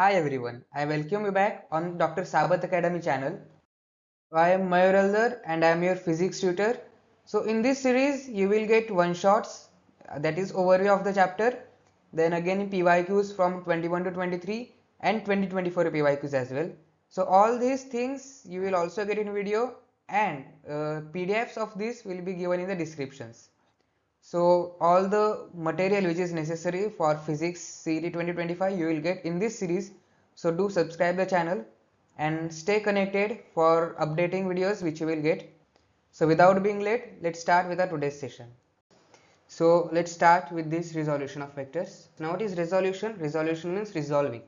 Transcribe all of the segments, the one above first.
Hi everyone, I welcome you back on Dr. Sabath Academy channel. I am Mayur Aldar and I am your physics tutor. So in this series you will get one shots, that is overview of the chapter, then again PYQs from 21 to 23 and 2024 PYQs as well. So all these things you will also get in video and PDFs of this will be given in the descriptions. So all the material which is necessary for physics CET 2025 you will get in this series. So do subscribe the channel and stay connected for updating videos which you will get. So without being late, let's start with our today's session. So let's start with this resolution of vectors. Now what is resolution? Resolution means resolving.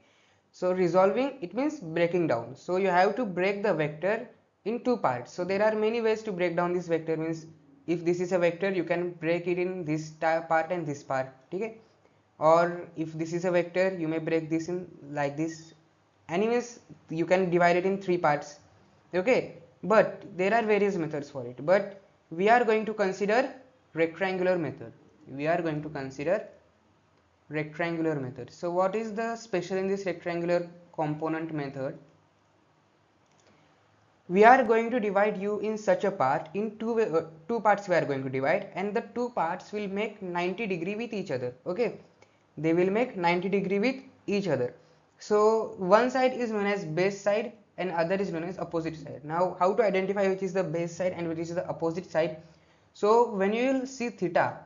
So resolving, it means breaking down. So you have to break the vector in two parts. So there are many ways to break down this vector. Means if this is a vector, you can break it in this part and this part. Okay? Or if this is a vector, you may break this in like this. Anyways, you can divide it in three parts. Okay? But there are various methods for it. But we are going to consider rectangular method. We are going to consider rectangular method. So what is the special in this rectangular component method? We are going to divide u in such a part in two parts we are going to divide, and the two parts will make 90° with each other. Okay, they will make 90° with each other. So one side is known as base side and other is known as opposite side. Now how to identify which is the base side and which is the opposite side? So when you will see theta,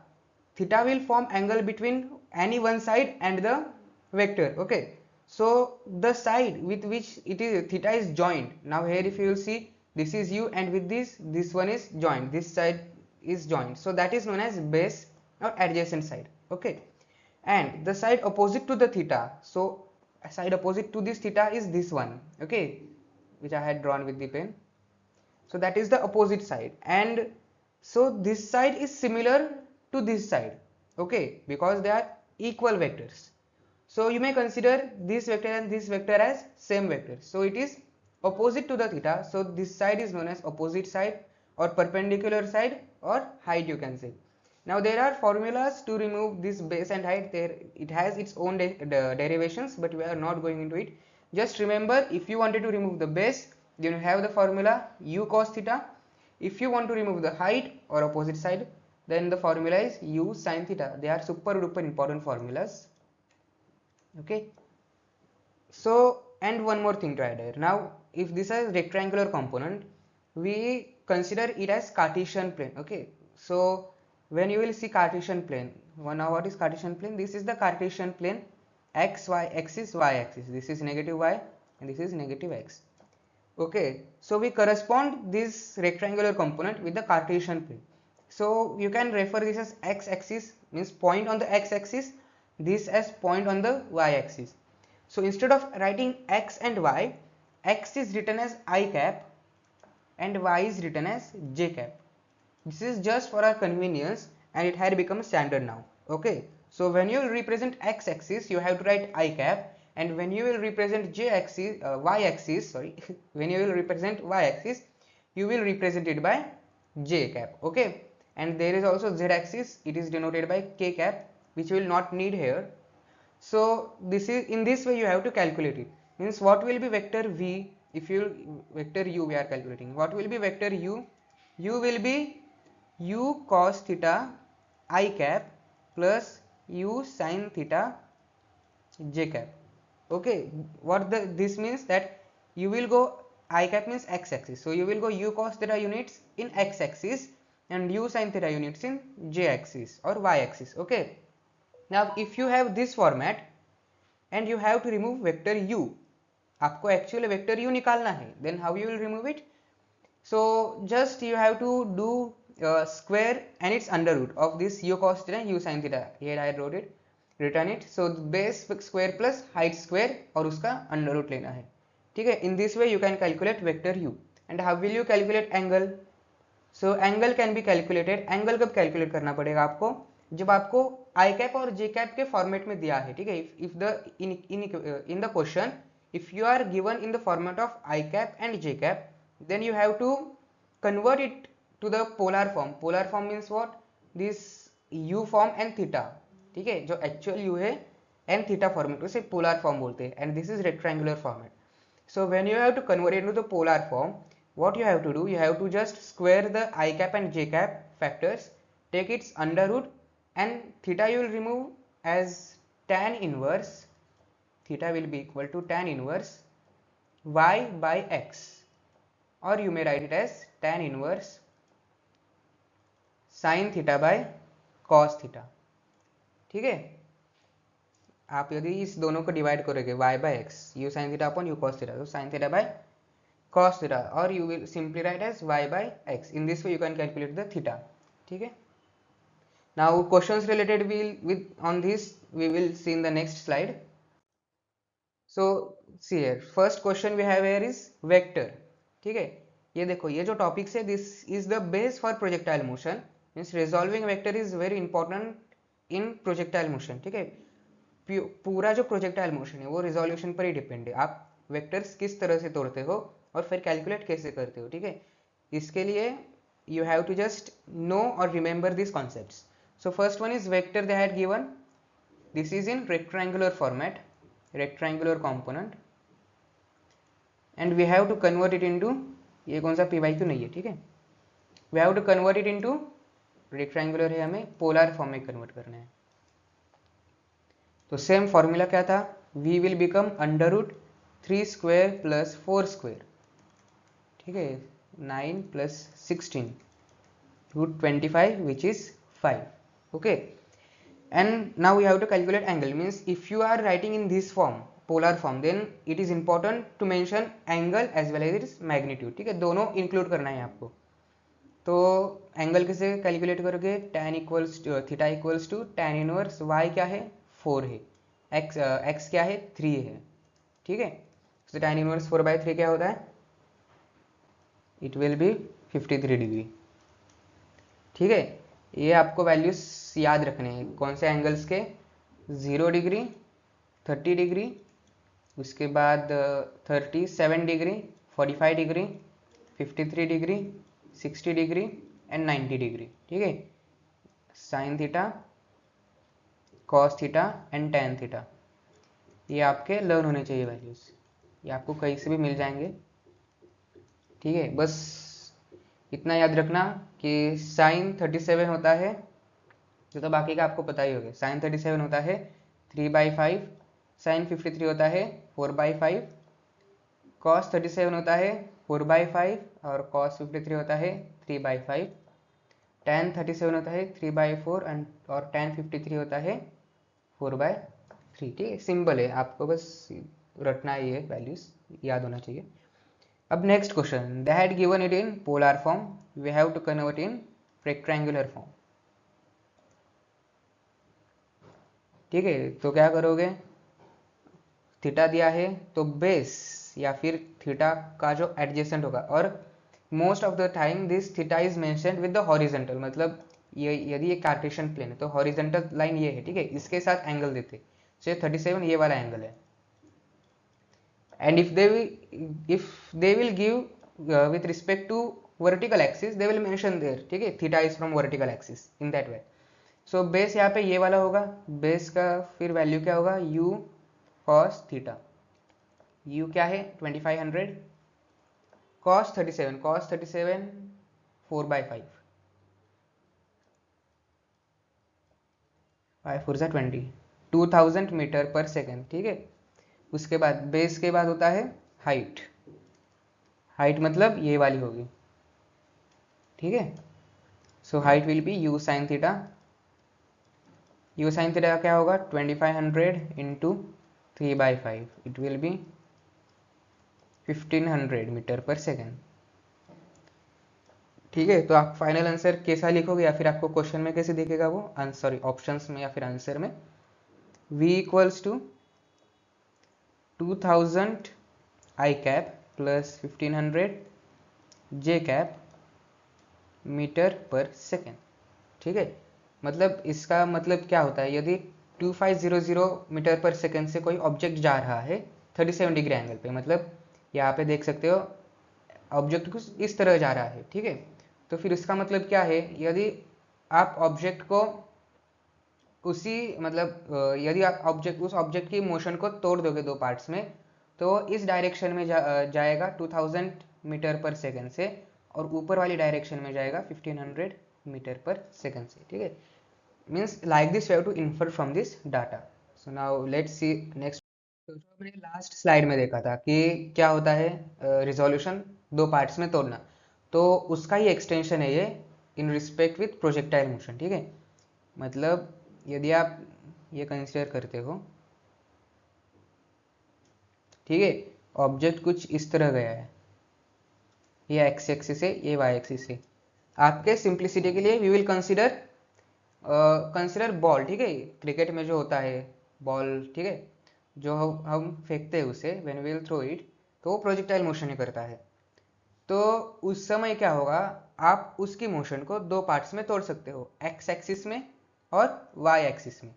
theta will form angle between any one side and the vector. Okay, so the side with which it is theta is joined. Now here if you will see, this is u and with this one is joined, this side is joined, so that is known as base or adjacent side. Okay, and the side opposite to the theta, so side opposite to this theta is this one. Okay, which I had drawn with the pen. So that is the opposite side, and so this side is similar to this side. Okay, because they are equal vectors. So you may consider this vector and this vector as same vector. So it is opposite to the theta. So this side is known as opposite side or perpendicular side or height, you can say. Now there are formulas to remove this base and height. There it has its own derivations, but we are not going into it. Just remember, if you wanted to remove the base, then you have the formula u cos theta. If you want to remove the height or opposite side, then the formula is u sin theta. They are super duper important formulas. Okay, so and one more thing to add here. Now if this is rectangular component, we consider it as Cartesian plane. Okay, so when you will see Cartesian plane, now what is Cartesian plane? This is the Cartesian plane, x y axis, y axis. This is negative y and this is negative x. Okay, so we correspond this rectangular component with the Cartesian plane. So you can refer this as x axis, means point on the x axis, this as point on the y axis. So instead of writing x and y, x is written as I cap and y is written as j cap. This is just for our convenience and it had become standard now. Okay, so when you will represent x axis, you have to write I cap, and when you will represent j axis, y axis, sorry, when you will represent y axis, you will represent it by j cap. Okay, and there is also z axis, it is denoted by k cap, which will not need here. So this is, in this way you have to calculate it. Means what will be vector v, if you vector u we are calculating, what will be vector u? U will be u cos theta I cap plus u sin theta j cap. Okay, what this means that you will go, I cap means x axis, so you will go u cos theta units in x axis and u sin theta units in j axis or y axis. Okay, now if you have this format and you have to remove vector u, आपको actually vector u निकालना है, then how you will remove it? So just you have to do square and its under root of this u cos theta and u sin theta. Here I wrote it, written it. So base square plus height square और उसका under root लेना है. ठीक है, in this way you can calculate vector u. And how will you calculate angle? So angle can be calculated. Angle कब calculate करना पड़ेगा आपको? जब आपको I cap और J cap के फॉर्मेट में दिया है. ठीक है, if the in the question if you are given in the format of I cap and J cap, then you have to convert it to the polar form. Polar form means what? This u form and theta. ठीक है, जो actual u है and theta format, उसे polar form बोलते हैं, and this is rectangular format. So when you have to convert it into the polar form, what you have to do, you have to just square the I cap and j cap factors, take its under root, and theta you will remove as tan inverse, theta will be equal to tan inverse y by x, or you may write it as tan inverse sin theta by cos theta. ठीक है, आप यदि इस दोनों को divide करोगे y by x, u sin theta upon u cos theta, तो sin theta by cos theta, or you will simply write as y by x. In this way you can calculate the theta. ठीक है, now questions related with on this we will see in the next slide. So see here, first question we have here is vector. ठीक है, ये देखो, ये जो topics है, this is the base for projectile motion, means resolving vector is very important in projectile motion. ठीक है, पूरा जो प्रोजेक्टाइल मोशन है वो रिजोल्यूशन पर ही डिपेंड है. आप वेक्टर्स किस तरह से तोड़ते हो और फिर कैलकुलेट कैसे करते हो. ठीक है, इसके लिए you have to just know or remember these concepts. So first one is vector they had given. This is in rectangular format, rectangular component, and we have to convert it into, ये कौन सा PYQ नहीं है. ठीक है, we have to convert it into rectangular है, हमें polar form में कन्वर्ट करना है. तो सेम फॉर्मूला क्या था, v will become under root 3 square plus 4 square. ठीक है, 9 plus 16 root 25 which is 5. Okay, and now we have to calculate angle, means if you are writing in this form, polar form, then it is important to mention angle as well as its magnitude. ठीक है, दोनों include करना है आपको. तो angle कैसे calculate करोगे, tan equals theta equals to tan inverse y क्या है 4 है, x क्या है 3 है. ठीक है, तो tan इनवर्स 4/3 क्या होता है, इट विल बी 53 डिग्री. ठीक है, ये आपको वैल्यूज याद रखने हैं. कौन से एंगल्स के, 0 डिग्री, 30 डिग्री, उसके बाद 37 degree, 45 degree, 53 degree, 60 degree and 90 degree. ठीक है, sine theta, cos theta and tan theta, ये आपके लर्न होने चाहिए वैल्यूज. ये आपको कहीं से भी मिल जाएंगे. ठीक है, बस इतना याद रखना कि साइन 37 होता है, तो बाकी का आपको पता ही होगा. साइन 37 होता है 3/5, साइन 53 होता है 4/5, कॉस 37 होता है 4/5 और कॉस 53 होता है 3/5, टैन 37 होता है 3/4 एंड और टैन 53 होता है 4/3. ठीक है, सिंपल है, आपको बस रटना ही है, वैल्यूज याद होना चाहिए. अब next question, they had given it in polar form, we have to convert in rectangular form. ठीक है, तो क्या करोगे, थीटा दिया है तो बेस या फिर थीटा का जो एडजेसेंट होगा, और most of the time this theta is mentioned with the horizontal, मतलब ये यदि ये कार्टेशियन प्लेन है तो हॉरिजॉन्टल लाइन ये है. ठीक है, इसके साथ एंगल देते, सो 37 ये वाला एंगल है. And if they will give with respect to vertical axis, they will mention there. ठीक है, theta is from vertical axis in that way. So base यहाँ पे ये वाला होगा, base का फिर वैल्यू क्या होगा, u cos theta. u क्या है 2500, cos 37 4/5, 5 4 जा 20, 2000 मीटर पर सेकेंड. ठीक है, उसके बाद बेस के बाद होता है हाइट. हाइट मतलब ये वाली होगी. ठीक है, so height will be u sin theta. u sin theta क्या होगा 2500 into 3/5, it will be 1500 metre per second. ठीक है, तो आप फाइनल आंसर कैसा लिखोगे या फिर आपको क्वेश्चन में कैसे दिखेगा वो, सॉरी ऑप्शंस में या फिर आंसर में, v equals to 2000 I cap plus 1500 J cap metre per second. ठीक है, मतलब इसका मतलब क्या होता है, यदि 2500 मीटर पर सेकेंड से कोई ऑब्जेक्ट जा रहा है 37 डिग्री एंगल पे, मतलब यहाँ पे देख सकते हो ऑब्जेक्ट कुछ इस तरह जा रहा है. ठीक है, तो फिर इसका मतलब क्या है, यदि आप ऑब्जेक्ट को उसी मतलब यदि आप उस ऑब्जेक्ट की मोशन को तोड़ दोगे दो पार्ट्स में, तो इस डायरेक्शन में जाएगा 2000 मीटर पर सेकंड से, और ऊपर वाली डायरेक्शन में जाएगा 1500 मीटर पर सेकंड से, ठीक है। Means like this we have to infer from this data. So now let's see next. तो जो हमने लास्ट स्लाइड में देखा था कि क्या होता है रिजोल्यूशन दो पार्ट्स में तोड़ना, तो उसका ही एक्सटेंशन है ये in respect with projectile motion, ठीक है। मतलब यदि आप ये कंसिडर करते हो, ठीक है, ऑब्जेक्ट कुछ इस तरह गया है, ये एक्स एक्सिस है, ये वाई एक्सिस है। आपके सिंप्लिसिटी के लिए वी विल कंसिडर बॉल, ठीक है। क्रिकेट में जो होता है बॉल, ठीक है, जो हम फेंकते हैं उसे, when we will throw it, तो वो प्रोजेक्टाइल मोशन ही करता है। तो उस समय क्या होगा, आप उसकी मोशन को दो पार्ट्स में तोड़ सकते हो, एक्स एक्सिस में और वाई एक्सिस में।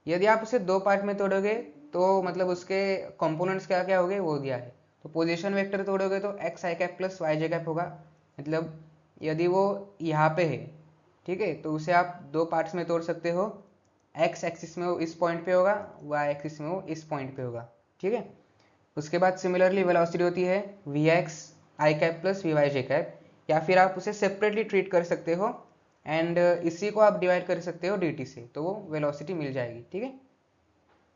यदि आप उसे दो पार्ट में तोड़ोगे तो मतलब उसके कंपोनेंट्स क्या क्या हो गए वो दिया है। तो पोजीशन वेक्टर तोड़ोगे तो x i cap plus Y j cap होगा। मतलब यदि वो यहाँ पे है, ठीक है, तो उसे आप दो पार्ट्स में तोड़ सकते हो। एक्स एक्सिस में वो इस पॉइंट पे होगा, वाई एक्सिस में वो इस पॉइंट पे होगा, ठीक है। उसके बाद सिमिलरली वेलोसिटी होती है v x i cap plus v y j cap, या फिर आप उसे सेपरेटली ट्रीट कर सकते हो एंड इसी को आप डिवाइड कर सकते हो dt से, तो वो वेलोसिटी मिल जाएगी, ठीक है।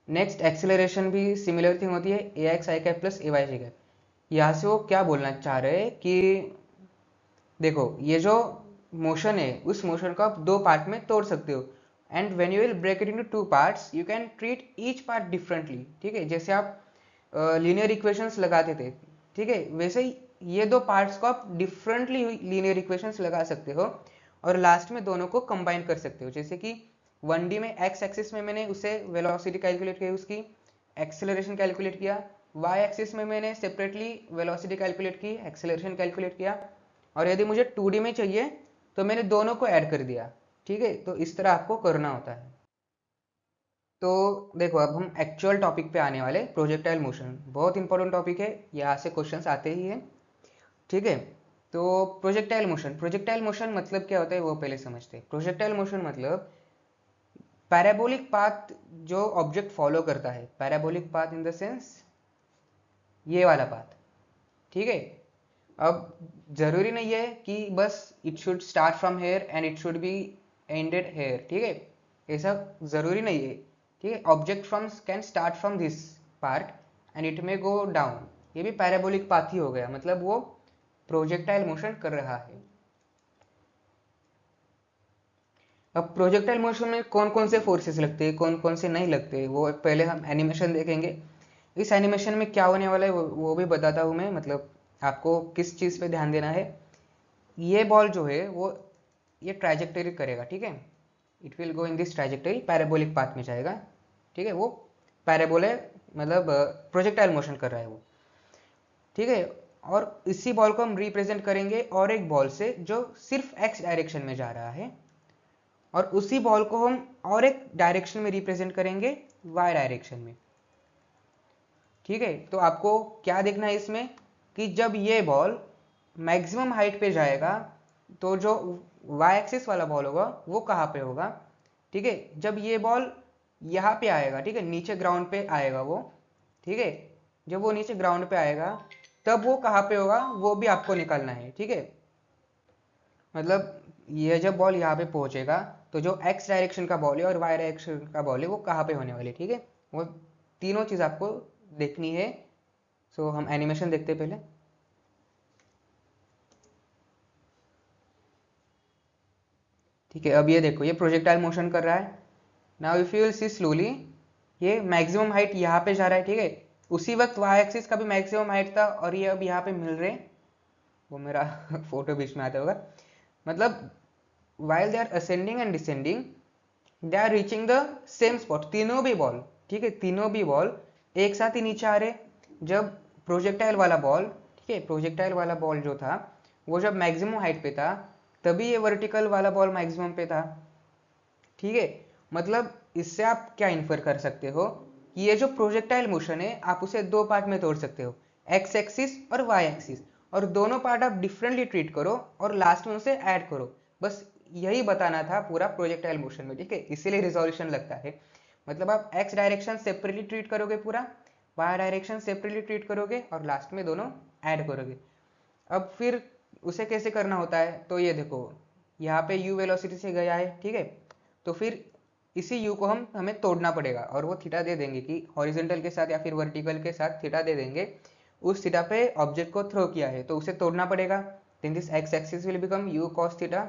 नेक्स्ट एक्सेलरेशन भी सिमिलर थिंग होती है ए x i cap plus A Y j cap. यहाँ से वो क्या बोलना चाह रहे हैं कि देखो ये जो मोशन है उस मोशन को आप दो पार्ट में तोड़ सकते हो, and when you will break it into two parts you can treat each part differently, ठीक है। जैसे आप लीनियर इक्वेशंस लगाते थे, ठीक है, वैसे ही ये दो पार्ट्स को आप डिफरेंटली लीनियर इक्वेशंस लगा सकते हो और लास्ट में दोनों को कंबाइन कर सकते हो। जैसे कि 1D में एक्स एक्सिस में मैंने उसे वेलोसिटी कैलकुलेट की, उसकी एक्सेलरेशन कैलकुलेट किया, वाई एक्सिस में मैंने सेपरेटली वेलोसिटी कैलकुलेट की, एक्सेलरेशन कैलकुलेट किया, और यदि मुझे 2D में चाहिए तो मैंने दोनों को ऐड कर दिया, ठीक है। तो इस तरह आपको करना होता है। तो देखो अब हम एक्चुअल टॉपिक पे आने वाले, प्रोजेक्टाइल मोशन बहुत इंपॉर्टेंट टॉपिक है, यहाँ से क्वेश्चंस आते ही हैं, ठीक है। तो प्रोजेक्टाइल मोशन मतलब क्या होता है वो पहले समझते हैं। प्रोजेक्टाइल मोशन मतलब पैराबोलिक पाथ जो ऑब्जेक्ट फॉलो करता है, parabolic path in the sense ये वाला पाथ, ठीक है। अब जरूरी नहीं है कि बस it should start from here and it should be ended here, ठीक है, ऐसा जरूरी नहीं है, ठीक है। Object from can start from this part and it may go down, ये भी पैराबोलिक पाथ ही हो गया, मतलब वो प्रोजेक्टाइल मोशन कर रहा है। अब प्रोजेक्टाइल मोशन में कौन कौन से फोर्सेस लगते हैं, कौन कौन से नहीं लगते, वो पहले हम एनिमेशन देखेंगे। इस एनिमेशन में क्या होने वाला है वो भी बताता हूँ मैं, मतलब आपको किस चीज़ पे ध्यान देना है। ये बॉल जो है वो ये ट्रैजेक्टरी करेगा, ठीक है, it will go in this trajectory, parabolic path में जाएगा, ठीक है। वो पैराबोल है, मतलब प्रोजेक्टाइल मोशन कर रहा है वो, ठीक है। और इसी बॉल को हम रिप्रेजेंट करेंगे और एक बॉल से जो सिर्फ एक्स डायरेक्शन में जा रहा है, और उसी बॉल को हम और एक डायरेक्शन में रिप्रेजेंट करेंगे वाई डायरेक्शन में, ठीक है। तो आपको क्या देखना है इसमें कि जब ये बॉल मैक्सिमम हाइट पे जाएगा तो जो वाई एक्सिस वाला बॉल होगा वो कहाँ पे होगा, ठीक है। जब ये बॉल यहाँ पे आएगा, ठीक है, नीचे ग्राउंड पे आएगा वो, ठीक है, जब वो नीचे ग्राउंड पे आएगा तब वो कहाँ पे होगा वो भी आपको निकालना है, ठीक है। मतलब ये जब बॉल यहाँ पे पहुंचेगा तो जो एक्स डायरेक्शन का बॉल है और वाई डायरेक्शन का बॉल है वो कहाँ पे होने वाले, ठीक है। वो तीनों चीज आपको देखनी है। सो हम एनिमेशन देखते हैं पहले। ठीक है, अब ये देखो ये प्रोजेक्टाइल मोशन कर रहा है। Now if you will see slowly, ये मैक्सिमम हाइट यहाँ पे जा रहा है, ठीक है। उसी वक्त वाई एक्सिस का भी मैक्सिमम हाइट था और ये अब यहाँ पे मिल रहे, वो मेरा फोटो बीच में आता होगा। मतलब while they are ascending and descending they are reaching the same spot, तीनों भी बॉल, ठीक है, तीनों भी बॉल एक साथ ही नीचे आ रहे। जब प्रोजेक्टाइल वाला बॉल, ठीक है, प्रोजेक्टाइल वाला बॉल जो था वो जब मैक्सिमम हाइट पे था तभी ये वर्टिकल वाला बॉल मैक्सिमम पे था, ठीक है। मतलब इससे आप क्या इन्फर कर सकते हो कि ये जो प्रोजेक्टाइल मोशन है आप उसे दो पार्ट में तोड़ सकते हो, एक्स एक्सिस और वाई एक्सिस, और दोनों पार्ट आप डिफरेंटली ट्रीट करो और लास्ट में उसे ऐड करो। बस यही बताना था पूरा प्रोजेक्टाइल मोशन में, ठीक है, इसीलिए रिजोल्यूशन लगता है। मतलब आप एक्स डायरेक्शन सेपरेटली ट्रीट करोगे पूरा, वाई डायरेक्शन सेपरेटली ट्रीट करोगे और लास्ट में दोनों ऐड करोगे। अब फिर उसे कैसे करना होता है, तो ये देखो यहाँ पे u वेलोसिटी से गया है, ठीक है, तो फिर इसी u को हमें तोड़ना पड़ेगा और वो थीटा दे देंगे कि हॉरिजॉन्टल के साथ या फिर वर्टिकल के साथ थीटा दे देंगे। उस थीटा पे ऑब्जेक्ट को थ्रो किया है तो उसे तोड़ना पड़ेगा। Then this x axis will become u cos theta,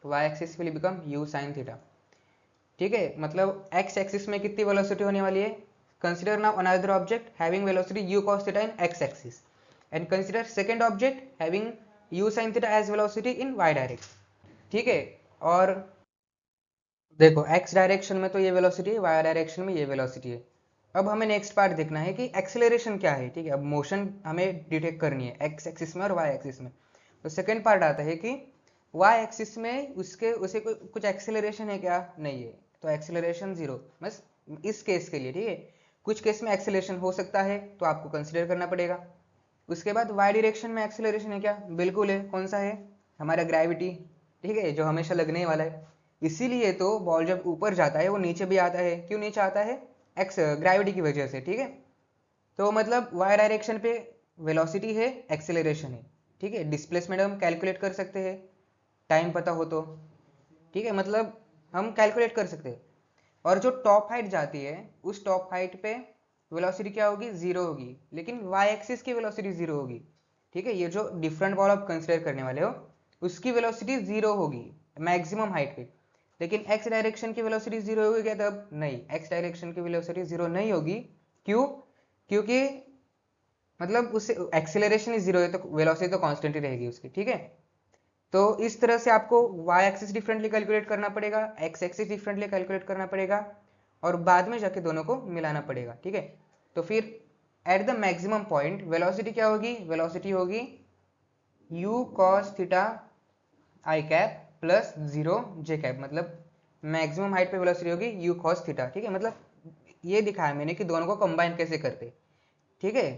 y axis will become u sin theta, ठीक है। मतलब एक्स एक्सिस में कितनी वेलोसिटी होने वाली है, consider now another object having velocity u cos theta in x axis and consider second object having u sin theta as velocity in y direction, ठीक है। और देखो x डायरेक्शन में तो ये वेलोसिटी है, y डायरेक्शन में ये वेलोसिटी है। अब हमें नेक्स्ट पार्ट देखना है कि एक्सेलरेशन क्या है, ठीक है। अब मोशन हमें डिटेक्ट करनी है x एक्सिस में और y एक्सिस में। तो सेकंड पार्ट आता है कि y एक्सिस में उसे कुछ एक्सेलरेशन है क्या, नहीं है, तो एक्सेलरेशन जीरो, बस इस केस के लिए, ठीक है। कुछ केस में एक्सेलरेशन हो सकता है तो आपको कंसिडर करना पड़ेगा। उसके बाद y डायरेक्शन में एक्सेलरेशन है क्या, बिल्कुल है, कौन सा है, हमारा ग्रेविटी, ठीक है, जो हमेशा लगने वाला है। इसीलिए तो बॉल जब ऊपर जाता है वो नीचे भी आता है, क्यों नीचे आता है, एक्स ग्रेविटी की वजह से, ठीक है। तो मतलब y डायरेक्शन पे वेलोसिटी है, एक्सेलरेशन है, ठीक है। डिस्प्लेसमेंट हम कैलकुलेट कर सकते हैं, टाइम पता हो तो, ठीक है, मतलब हम कैलकुलेट कर सकते हैं। और जो टॉप हाइट जाती है उस टॉप हाइट पे वेलोसिटी क्या होगी, जीरो होगी, लेकिन वाई एक्सिस की वेलोसिटी जीरो होगी, ठीक है। ये जो डिफरेंट बॉल आप कंसिडर करने वाले हो उसकी वेलोसिटी जीरो होगी मैक्सिमम हाइट पे, लेकिन एक्स डायरेक्शन की वेलोसिटी जीरो होगी क्या, तब नहीं, एक्स डायरेक्शन की वेलोसिटी जीरो नहीं होगी। क्यों, क्योंकि मतलब उससे एक्सेलरेशन ही जीरो है तो वेलोसिटी तो कांस्टेंट ही रहेगी उसकी, ठीक है। तो इस तरह से आपको y एक्सिस डिफरेंटली कैलकुलेट करना पड़ेगा, x एक्सिस डिफरेंटली कैलकुलेट करना पड़ेगा और बाद में जाके दोनों को मिलाना पड़ेगा, ठीक है। तो फिर at the maximum point velocity क्या होगी, वेलोसिटी होगी u cos थीटा आई कैप प्लस जीरो जे कैप, मतलब मैक्सिमम हाइट पे वेलोसिटी होगी u cos थीटा, ठीक है। मतलब ये दिखाया मैंने कि दोनों को कंबाइन कैसे करते, ठीक है।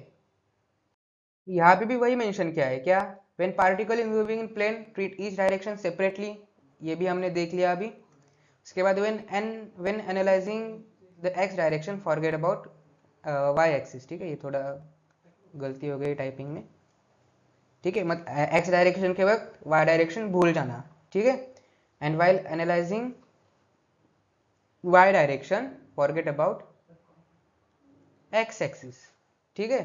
यहाँ पे भी वही मेंशन किया है क्या, when particle is moving in plane treat each direction separately, ये भी हमने देख लिया अभी। उसके बाद when analysing the x direction forget about y axis, ठीक है, ये थोड़ा गलती हो गई टाइपिंग में, ठीक है। मत एक्स डायरेक्शन के वक्त वाई डायरेक्शन भूल जाना, ठीक है। And while analysing y direction forget about x axis, ठीक है।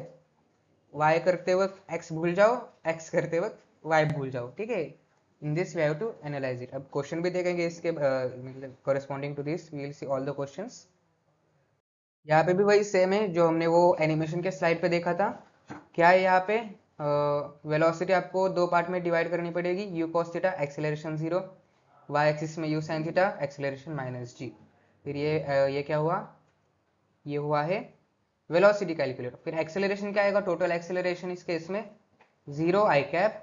y करते वक्त x भूल जाओ, x करते वक्त y भूल जाओ, ठीक है। In this we have to analyse it. अब क्वेश्चन भी देखेंगे इसके मतलब corresponding to this we will see all the questions. यहाँ पे भी वही सेम है जो हमने वो एनिमेशन के स्लाइड पे देखा था। क्या है यहाँ पे, वेलोसिटी आपको दो पार्ट में डिवाइड करनी पड़ेगी, u cos theta acceleration zero, y axis में u sin theta acceleration minus g। फिर ये क्या हुआ, ये हुआ है वेलोसिटी कैलकुलेट। फिर एक्सेलरेशन क्या आएगा, टोटल एक्सेलरेशन इस केस में जीरो आई कैप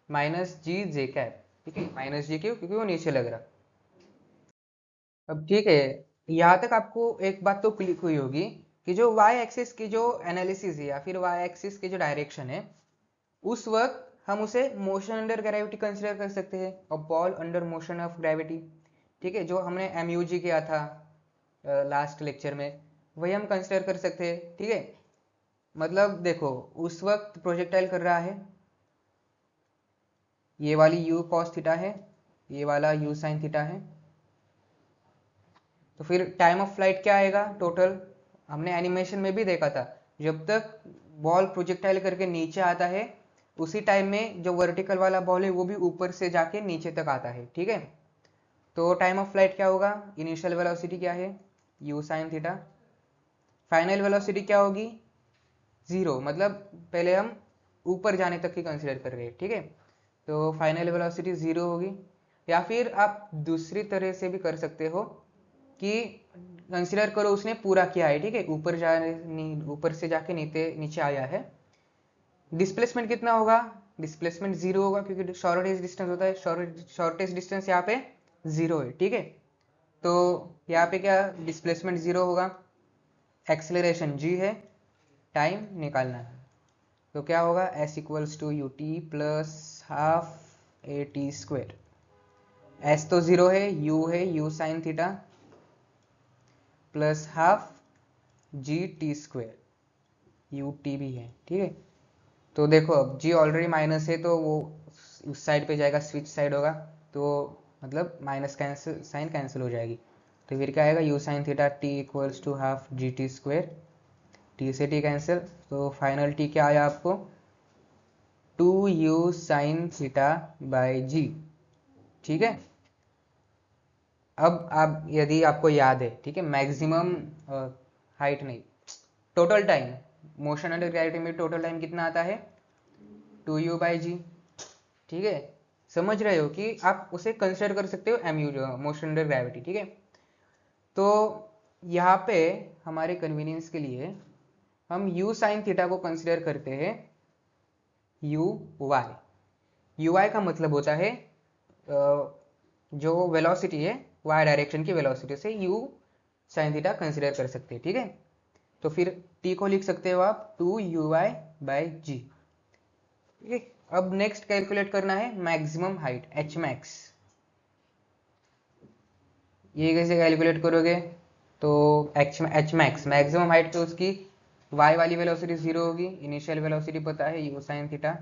माइनस जी जे कैप, ठीक है। माइनस जी क्यों, क्योंकि वो नीचे लग रहा। अब ठीक है, यहाँ तक आपको एक बात तो क्लिक हुई होगी कि जो y एक्सिस की जो एनालिसिस है या फिर y एक्सिस की जो डायरेक्शन है उस वक्त हम उसे मोशन अंडर ग्रेविटी कंसिडर कर सकते हैं और ball under motion of gravity, ठीक है, जो हमने MUG किया था लास्ट लेक्चर में, वही हम कंसिडर कर सकते हैं, ठीक है। मतलब देखो उस वक्त प्रोजेक्टाइल कर रहा है, ये वाली u cos थीटा है, ये वाला u sin थीटा है, तो फिर टाइम ऑफ फ्लाइट क्या आएगा टोटल, हमने एनिमेशन में भी देखा था, जब तक बॉल प्रोजेक्टाइल करके नीचे आता है उसी टाइम में जो वर्टिकल वाला बॉल है वो भी ऊपर से जाके नीचे तक आता है, ठीक है। तो टाइम ऑफ फ्लाइट क्या होगा, इनिशियल वेलोसिटी क्या है u sin theta, final velocity क्या होगी जीरो, मतलब पहले हम ऊपर जाने तक की कंसिडर कर रहे हैं, ठीक है। तो फाइनल वेलोसिटी जीरो होगी। या फिर आप दूसरी तरह से भी कर सकते हो कि कंसिडर करो उसने पूरा किया है, ठीक है, ऊपर से जाके नीचे नीचे आया है, डिस्प्लेसमेंट कितना होगा, डिस्प्लेसमेंट जीरो होगा क्योंकि शॉर्टेस्ट डिस्टेंस होता है, शॉर्टेस्ट डिस्टेंस यहाँ पे जीरो है, ठीक है। तो यहाँ पे क्या डिस्प्लेसमेंट जीरो होगा, एक्सेलरेशन g है, टाइम निकालना है, तो क्या होगा s equals to u t plus half a t square. S तो जीरो है, u sine theta plus half G T square, u t भी है, ठीक है। तो देखो अब जी ऑलरेडी माइनस है तो वो उस साइड पे जाएगा, स्विच साइड होगा, तो मतलब माइनस कैंसिल, साइन कैंसिल हो जाएगी। तो फिर क्या आएगा, u sine theta t equals to half G T square, t से टी कैंसिल, तो फाइनल टी क्या आया आपको, 2u sine theta by G, ठीक है। अब आप यदि आपको याद है, ठीक है, मैक्सिमम हाइट नहीं, total time, motion under gravity में टोटल टाइम कितना आता है, 2u बाई जी, ठीक है। समझ रहे हो कि आप उसे कंसिडर कर सकते हो m u, motion under gravity, ठीक है। तो यहाँ पे हमारे कन्वीनियंस के लिए हम u साइन थीटा को कंसिडर करते हैं यू वाई। यू वाई का मतलब होता है जो वेलोसिटी है, वाई डायरेक्शन की वेलोसिटी से u साइन थीटा कंसिडर कर सकते हैं, ठीक है। तो फिर t को लिख सकते हो आप 2u y बाई जी, ठीक है। अब नेक्स्ट कैलकुलेट करना है मैक्सिमम हाइट एच मैक्स। ये कैसे कैलकुलेट करोगे, तो एच मैक्स मैक्सिमम हाइट तो उसकी y वाली वेलोसिटी जीरो होगी, इनिशियल वेलोसिटी पता है u साइन थीटा,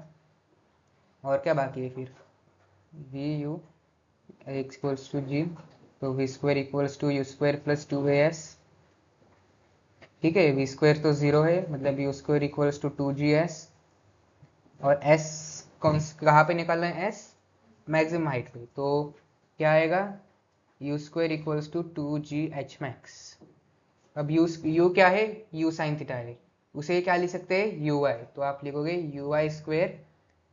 और क्या बाकी है फिर v u equals to g, तो v square equals to u square plus 2as, ठीक है। वी स्क्वायर तो जीरो है, मतलब you square equals to 2gs, और s कहाँ पे निकालना है, s मैक्सिमम हाइट पे, तो क्या आएगा, u square equals to 2g h max. अब u क्या है, u साइन थीटा है, उसे क्या लिख सकते हैं, ui, तो आप लिखोगे ui square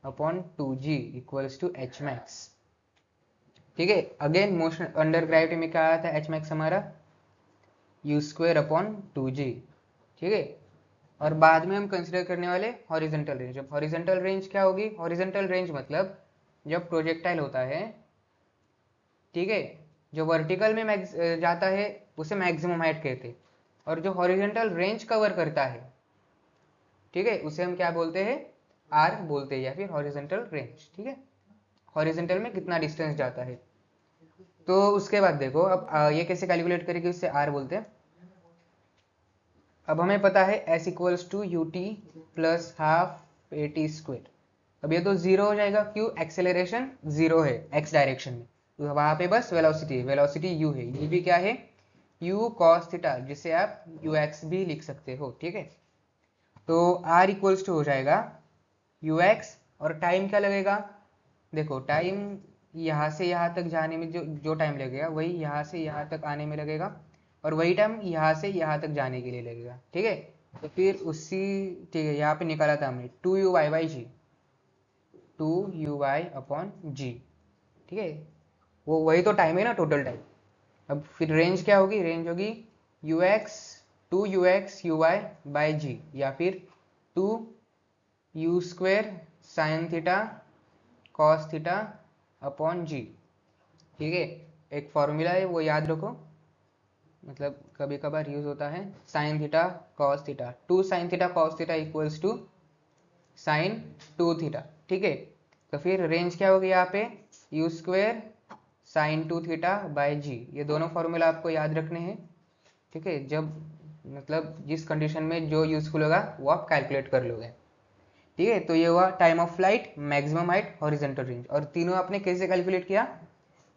upon 2g equals to h max, ठीक है। अगेन मोशन अंडर ग्रेविटी में क्या आया था h मैक्स हमारा, यू स्क्वायर अपॉन 2g, ठीक है। और बाद में हम कंसिडर करने वाले हॉरिजेंटल रेंज। अब हॉरिजेंटल रेंज क्या होगी, हॉरिजेंटल रेंज मतलब जब प्रोजेक्टाइल होता है, ठीक है, जो वर्टिकल में जाता है उसे मैक्सिमम हाइट कहते हैं, और जो हॉरिजेंटल रेंज कवर करता है, ठीक है, उसे हम क्या बोलते हैं, आर बोलते हैं, या फिर हॉरिजेंटल रेंज, ठीक है। हॉरिजेंटल में कितना डिस्टेंस जाता है। तो उसके बाद देखो अब ये कैसे कैलकुलेट करेंगे, उससे आर बोलते हैं। अब हमें पता है s equals to u t plus half a t square. अब ये तो जीरो हो जाएगा, क्यों, एक्सेलरेशन जीरो है x डायरेक्शन में, तो वहां पे बस वेलोसिटी है, वेलोसिटी u है, ये भी क्या है, u cos थीटा, जिसे आप ux भी लिख सकते हो, ठीक है। तो r इक्वल्स टू हो जाएगा ux, और टाइम क्या लगेगा, देखो टाइम यहाँ से यहाँ तक जाने में जो टाइम लगेगा वही यहाँ से यहाँ तक आने में लगेगा, और वही टाइम यहाँ से यहाँ तक जाने के लिए लगेगा, ठीक है। तो फिर उसी, ठीक है, यहाँ पे निकाला था हमने 2u y by G, 2u y upon G, ठीक है। वो वही तो टाइम है ना, टोटल टाइम। अब फिर रेंज क्या होगी, रेंज होगी ux 2ux uy by G, या फिर 2u square sine theta cos theta upon G, ठीक है। एक फॉर्मूला है वो याद रखो, मतलब कभी कभार यूज होता है, sine theta cos theta, 2 sine theta cos theta equals to sine 2 theta, ठीक है। तो फिर रेंज क्या होगी यहाँ पे, u square sine 2 theta by G, ये दोनों फॉर्मूला आपको याद रखने हैं, ठीक है। जब मतलब जिस कंडीशन में जो यूजफुल होगा वो आप कैलकुलेट कर लोगे, ठीक है। तो ये हुआ time of flight, maximum height, horizontal range, और तीनों आपने कैसे कैलकुलेट किया,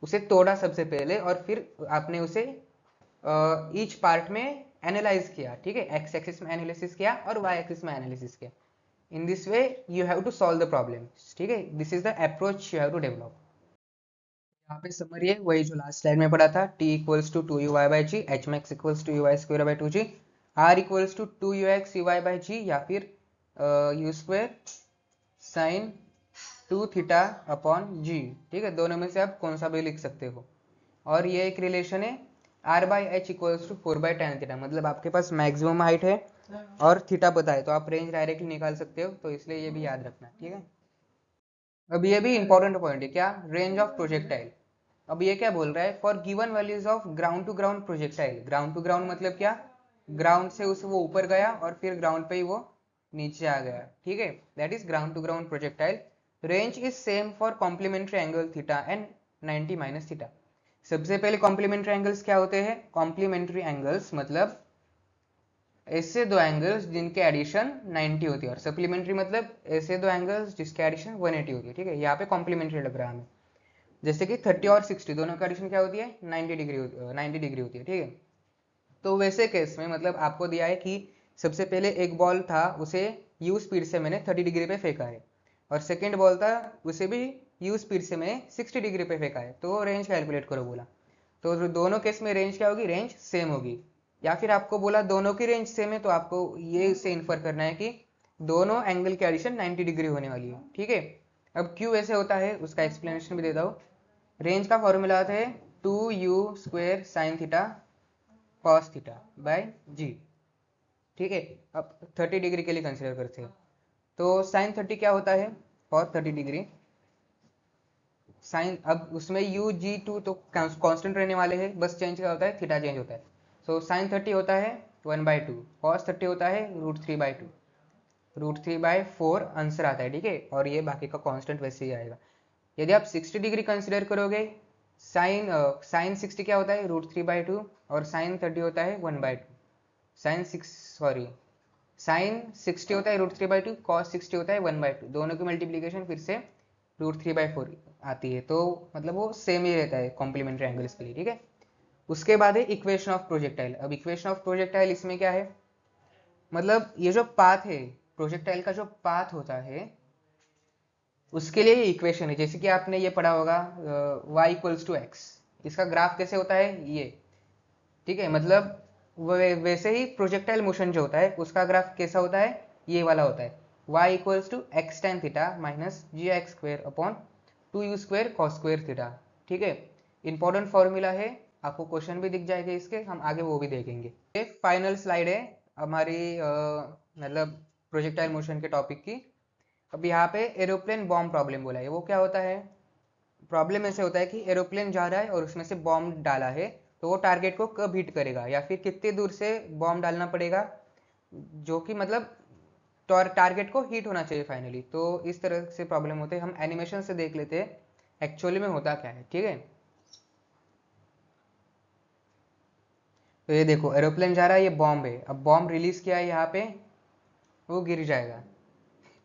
उसे तोड़ा सबसे पहले, और फिर आपने उसे ईच पार्ट में एनालाइज किया, ठीक है, एक्स एक्सिस में एनालिसिस किया और वाई एक्सिस में एनालिसिस किया। In this way you have to solve the problem, ठीक है, this is the approach you have to develop. यहाँ पे समरी है वही जो लास्ट स्लाइड में पढ़ा था, t equals to 2u y by G, H max equals to u y square by 2g, r equals to 2ux uy by G, या फिर u square sine 2 theta upon G, ठीक है। दोनों में से आप कौन सा भी लिख सकते हो। और ये एक रिलेशन है r by h equals to 4 by tan theta, मतलब आपके पास मैक्सिमम हाइट है और थीटा पता है, तो आप रेंज डायरेक्टली निकाल सकते हो, तो इसलिए ये भी याद रखना, ठीक है। अब ये भी इंपॉर्टेंट पॉइंट है, क्या, रेंज ऑफ प्रोजेक्टाइल। अब ये क्या बोल रहा है, for given values of ground to ground projectile, ground to ground मतलब क्या, ग्राउंड से उस वो ऊपर गया और फिर ग्राउंड पे ही वो नीचे आ गया, ठीक है, that is ground to ground projectile. Range is same for complementary angle theta and 90 minus theta. सबसे पहले कॉम्प्लीमेंट्री एंगल्स क्या होते हैं? कॉम्प्लीमेंट्री एंगल्स मतलब ऐसे दो एंगल्स जिनके एडिशन 90 होती है, और सप्लीमेंट्री मतलब ऐसे दो एंगल्स जिसके एडिशन 180 होती है। ठीक है, यहाँ पे कॉम्प्लीमेंट्री लग रहा है हमें। जैसे कि 30 और 60 दोनों का एडिशन क्या होती है? 90 डिग्री होती है। ठीक है, तो वैसे केस में मतलब आपको दिया है कि सबसे पहले एक बॉल था, उसे यू स्पीड से मैंने 30 डिग्री पे फेंका है, और सेकेंड बॉल था, उसे भी यू स्पीड से मैंने 60 डिग्री पे फेंका है, तो रेंज कैलकुलेट करो बोला। तो दोनों केस में रेंज क्या होगी? रेंज सेम होगी। या फिर आपको बोला दोनों की रेंज सेम है, तो आपको ये से इन्फर करना है कि दोनों एंगल की एडिशन 90 डिग्री होने वाली है। ठीक है, अब क्यों ऐसे होता है उसका एक्सप्लेनेशन भी देता हूँ। रेंज का फॉर्मूला आता है 2u² sine theta cos theta by G. ठीक है, अब 30 डिग्री के लिए कंसिडर करते हैं, तो साइन 30 क्या होता है? और 30 डिग्री साइन, अब उसमें यू जी टू तो कांस्टेंट रहने वाले हैं, बस चेंज क्या होता है? थीटा चेंज होता है। सो साइन 30 होता है 1/2, कॉस 30 होता है √3/2, √3/4 आंसर आता है। ठीक है, और ये बाकी का कांस्टेंट वैसे ही आएगा। यदि आप 60 डिग्री कंसिडर करोगे, साइन 60 क्या होता है? √3/2, और साइन 30 होता है 1/2। साइन 60 होता है √3/2, कॉस 60 होता है 1/2, दोनों की मल्टीप्लीकेशन फिर से √3/4 आती है, तो मतलब वो सेम ही रहता है कॉम्प्लीमेंट्री एंगल्स के लिए। ठीक है, उसके बाद है इक्वेशन ऑफ प्रोजेक्टाइल। अब इक्वेशन ऑफ प्रोजेक्टाइल इसमें क्या है? मतलब ये जो पाथ है, प्रोजेक्टाइल का जो पाथ होता है, उसके लिए ये इक्वेशन है। जैसे कि आपने ये पढ़ा होगा y=x, इसका ग्राफ कैसे होता है? ये। ठीक है, मतलब वैसे ही प्रोजेक्टाइल मोशन जो होता है उसका ग्राफ कैसा होता है? ये वाला होता है, y=x tan theta minus gx² upon 2u² cos² theta. ठीक है, इंपॉर्टेंट फॉर्मूला है, आपको क्वेश्चन भी दिख जाएगा इसके, हम आगे वो भी देखेंगे। ये फाइनल स्लाइड है हमारी मतलब प्रोजेक्टाइल मोशन के टॉपिक की। अब यहाँ पे एरोप्लेन बॉम्ब प्रॉब्लम बोला है। वो क्या होता है? प्रॉब्लम ऐसे होता है कि एरोप्लेन जा रहा है और उसमें से बॉम्ब डाला है, तो वो टारगेट को कब हिट करेगा, या फिर कितनी दूर से बॉम्ब डालना पड़ेगा जो कि मतलब टारगेट को हिट होना चाहिए फाइनली। तो इस तरह से प्रॉब्लम होते हैं, हम एनिमेशन से देख लेते हैं एक्चुअली में होता क्या है। ठीक है, तो ये देखो एरोप्लेन जा रहा है, ये बॉम्ब है, अब बॉम्ब रिलीज किया है यहाँ पे, वो गिर जाएगा।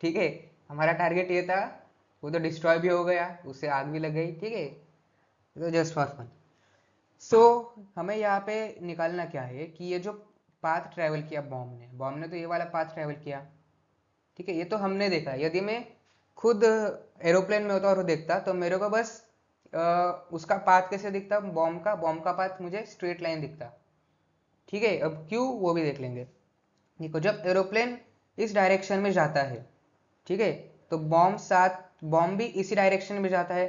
ठीक है, हमारा टारगेट ये था, वो तो डिस्ट्रॉय भी हो गया, उससे आग भी लग गई। ठीक है, तो जस्ट फॉर फन। सो हमें यहाँ पे निकालना क्या है कि ये जो पाथ ट्रैवल किया बॉम्ब ने तो ये वाला पाथ ट्रैवल किया। ठीक है, ये तो हमने देखा। यदि मैं खुद एरोप्लेन में होता और देखता तो मेरे को बस उसका पाथ कैसे दिखता? बॉम्ब का पाथ मुझे स्ट्रेट लाइन दिखता। ठीक है, अब क्यों वो भी देख लेंगे। देखो, जब एरोप्लेन इस डायरेक्शन में जाता है, ठीक है, तो बॉम्ब भी इसी डायरेक्शन में जाता है।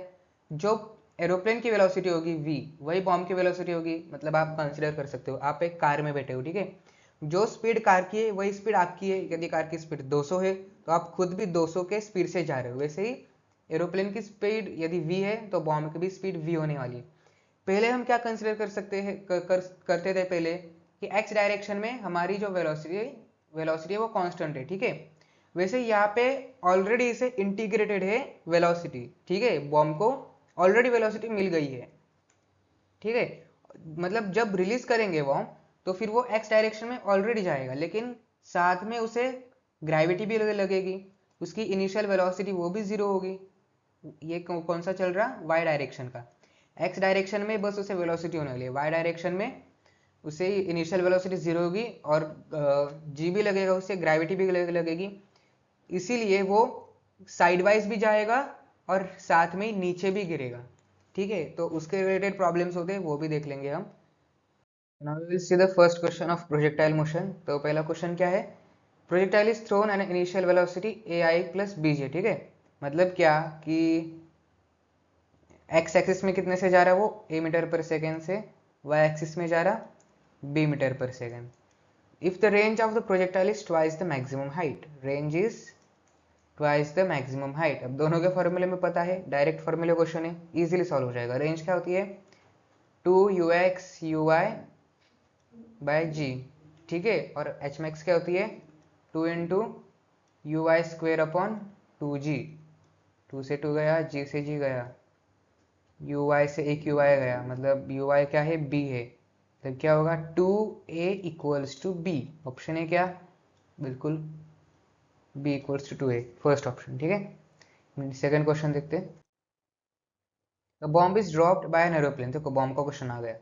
जो एरोप्लेन की वेलोसिटी होगी v, वही बॉम्ब की वेलोसिटी होगी। मतलब आप कंसिडर कर सकते हो, आप एक कार में बैठे हो। ठीक है, जो स्पीड कार की है वही स्पीड आपकी है। यदि कार की स्पीड 200 है तो आप खुद भी 200 के स्पीड से जा रहे हो। वैसे ही एरोप्लेन की स्पीड यदि v है तो बॉम्ब की भी स्पीड v होने वाली है। पहले हम क्या कंसिडर कर सकते हैं, करते थे पहले कि x डायरेक्शन में हमारी जो वेलोसिटी है वो कांस्टेंट है। ठीक है, वैसे यहाँ पे ऑलरेडी इसे इंटीग्रेटेड है वेलोसिटी। ठीक है, बॉम्ब को ऑलरेडी वेलोसिटी मिल गई है। ठीक है, मतलब जब रिलीज करेंगे बॉम्ब तो फिर वो x डायरेक्शन में ऑलरेडी जाएगा, लेकिन साथ में उसे ग्रेविटी भी लगेगी, उसकी इनिशियल वेलोसिटी वो भी जीरो होगी। ये कौन सा चल रहा? y डायरेक्शन का। x डायरेक्शन में बस उसे वेलोसिटी होने वाली है, y डायरेक्शन में उसे इनिशियल वेलोसिटी जीरो होगी, और g भी लगेगा, उससे ग्रेविटी भी लगेगी। इसीलिए वो साइड वाइज भी जाएगा और साथ में नीचे भी गिरेगा। ठीक है, तो उसके रिलेटेड प्रॉब्लम्स होते हैं, वो भी देख लेंगे हम। Now we will see the first question of projectile motion. तो पहला क्वेश्चन क्या है? Projectile is thrown at initial velocity ai plus bj। ठीक है, मतलब क्या कि x एक्सिस में कितने से जा रहा है वो a मीटर पर सेकेंड से, y एक्सिस में जा रहा b metre per second. If the range of the projectile is twice the maximum height, range is twice the maximum height. अब दोनों के फॉर्मूले में पता है, डायरेक्ट फॉर्मूले क्वेश्चन है, इजीली सॉल्व हो जाएगा। रेंज क्या होती है? 2ux uy bye G. ठीक है, और एच मैक्स क्या होती है? 2 × uy² अपॉन 2g। 2 से 2 गया, g से g गया, यू वाई से एक यू वाई गया, मतलब यू वाई क्या है, बी है, तब क्या होगा 2a equals to be. Option है क्या, बिल्कुल b equals to 2a, first option. ठीक है, सेकंड क्वेश्चन देखते हैं। The bomb is dropped by an aeroplane, देखो बॉम्ब का क्वेश्चन आ गया।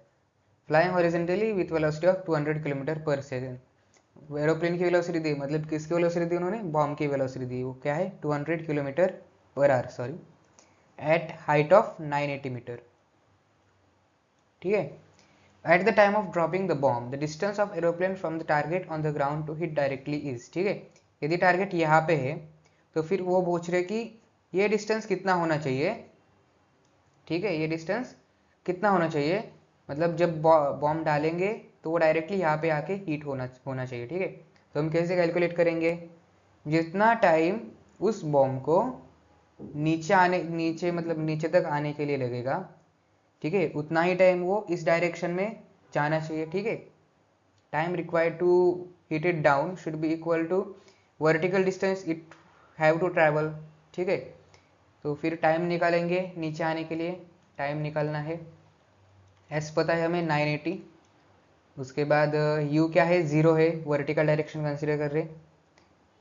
Flying horizontally with velocity of 200 kilometre per second. Aeroplane की वेलोसिटी दी, मतलब किसकी वेलोसिटी दी उन्होंने, बॉम्ब की वेलोसिटी दी, वो क्या है 200 kilometre per hour, sorry, at height of 980 metre. ठीक है, at the time of dropping the bomb the distance of aeroplane from the target on the ground to hit directly is. ठीक है, यदि target यहाँ पे है तो फिर वो पूछ रहे कि ये डिस्टेंस कितना होना चाहिए। ठीक है, ये डिस्टेंस कितना होना चाहिए, मतलब जब बॉम्ब डालेंगे तो वो डायरेक्टली यहाँ पे आके हीट होना होना चाहिए। ठीक है, तो हम कैसे कैलकुलेट करेंगे, जितना टाइम उस बॉम्ब को नीचे मतलब नीचे तक आने के लिए लगेगा, ठीक है, उतना ही टाइम वो इस डायरेक्शन में जाना चाहिए। ठीक है, time required to hit it down should be equal to vertical distance it have to travel. ठीक है, तो फिर टाइम निकालेंगे नीचे आने के लिए, टाइम निकालना है, एस पता है हमें 980, उसके बाद यू क्या है 0 है, वर्टिकल डायरेक्शन कंसिडर कर रहे,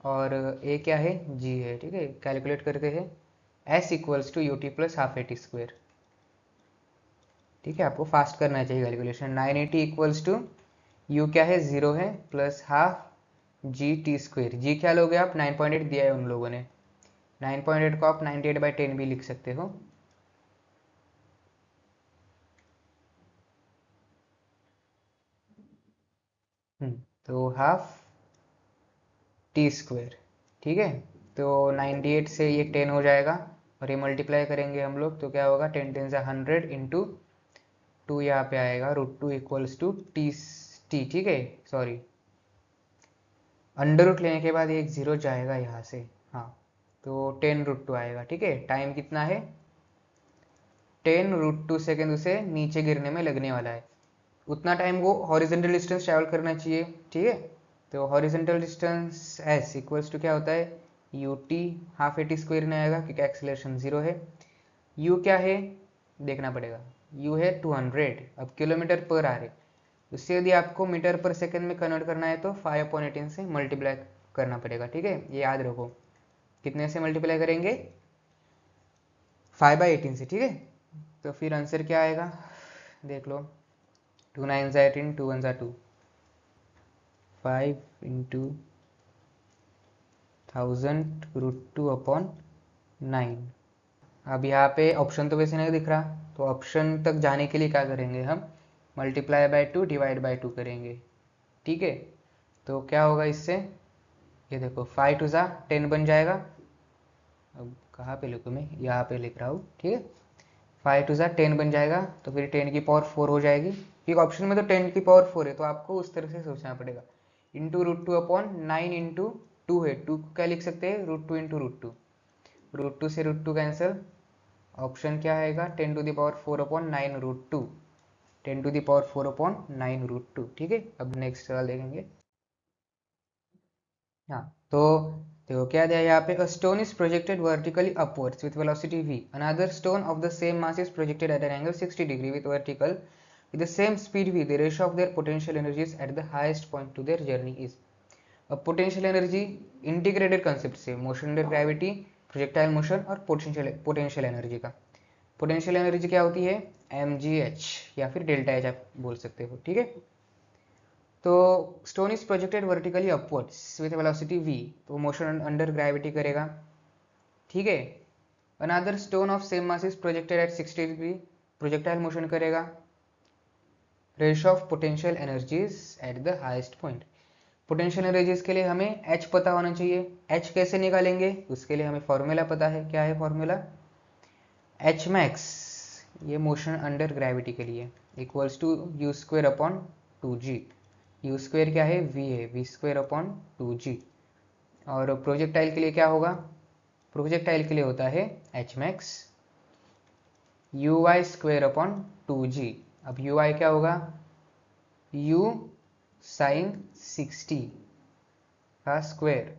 और ए क्या है, जी है। ठीक है, कैलकुलेट करते हैं, s equals to u t plus half a t square. ठीक है, आपको फास्ट करना चाहिए कैलकुलेशन। 980 इक्वल्स टू यू क्या है 0 है, plus half G T square. G क्या लोगे आप, 9.8 दिया है उन लोगों ने, 9.8 को आप 98/10 भी लिख सकते हो। तो हाफ टी स्क्वेयर। ठीक है, तो 98 से ये 10 हो जाएगा, और ये मल्टीप्लाई करेंगे हम लोग तो क्या होगा, 10 10 से 100 इंटू 2 यहाँ पे आएगा, √2 इक्वल्स टू टी टी। ठीक है, सॉरी, अंडर रूट लेने के बाद एक जीरो जाएगा यहाँ से, हाँ, तो 10√2 आएगा। ठीक है, टाइम कितना है, 10√2 सेकेंड उसे नीचे गिरने में लगने वाला है, उतना टाइम वो हॉरिजेंटल डिस्टेंस ट्रैवल करना चाहिए। ठीक है, तो horizontal distance s equals to क्या होता है, u t, half a t square में आएगा क्योंकि एक्सेलरेशन 0 है। यू क्या है देखना पड़ेगा, यू है 200, अब किलोमीटर पर आ रहे, उससे यदि आपको मीटर पर सेकेंड में कन्वर्ट करना है तो 5/18 से मल्टीप्लाई करना पड़ेगा। ठीक है, ये याद रखो, कितने से मल्टीप्लाई करेंगे, 5/18 से। ठीक है, तो फिर आंसर क्या आएगा, देख लो, 2 9 18, 2 1 2, 5 इंटू 1000√2/9। अब यहाँ पे ऑप्शन तो वैसे नहीं दिख रहा, तो ऑप्शन तक जाने के लिए क्या करेंगे हम, मल्टीप्लाई बाय 2 डिवाइड बाय 2 करेंगे। ठीक है, तो क्या होगा इससे, ये देखो 5 2 ज़ा 10 बन जाएगा, अब कहाँ पे लिखूँ मैं, यहाँ पे लिख रहा हूँ। ठीक है, 5 2 ज़ा 10 बन जाएगा, तो फिर 10 की पावर 4 हो जाएगी, क्योंकि ऑप्शन में तो 10 की पावर 4 है, तो आपको उस तरह से सोचना पड़ेगा। इंटू √2/9 इंटू 2 है, 2 क्या लिख सकते हैं, √2 इंटू √2, √2 से √2 कैंसिल, ऑप्शन क्या आएगा, 10⁴/9√2, 10⁴/9√2। ठीक है, अब नेक्स्ट सवाल देखेंगे। हाँ, तो देखो क्या दिया है यहाँ पे, a stone is projected vertically upwards with velocity v, another stone of the same mass is projected eight an angle 60 degree with vertical with the same speed v, the ratio of their potential energies at the highest point to their journey is। अब potential energy integrated concept से, motion under gravity, projectile motion और potential energy का, potential energy क्या होती है, mgh या फिर delta H आप बोल सकते हो। ठीक है, तो stone is projected vertically upwards with velocity v, तो मोशन अंडर ग्रेविटी करेगा। ठीक है, another stone of same mass is projected at 60 degree, projectile motion करेगा। Ratio of potential energies at the highest point, potential energies के लिए हमें h पता होना चाहिए। h कैसे निकालेंगे, उसके लिए हमें फॉर्मूला पता है, क्या है फॉर्मूला, h मैक्स, ये मोशन अंडर ग्रेविटी के लिए, equals to u²/2g, you square क्या है, v है, v²/2g। और प्रोजेक्टाइल के लिए क्या होगा, प्रोजेक्टाइल के लिए होता है h मैक्स uy²/2g। अब uy क्या होगा, u साइन 60 का स्क्वायर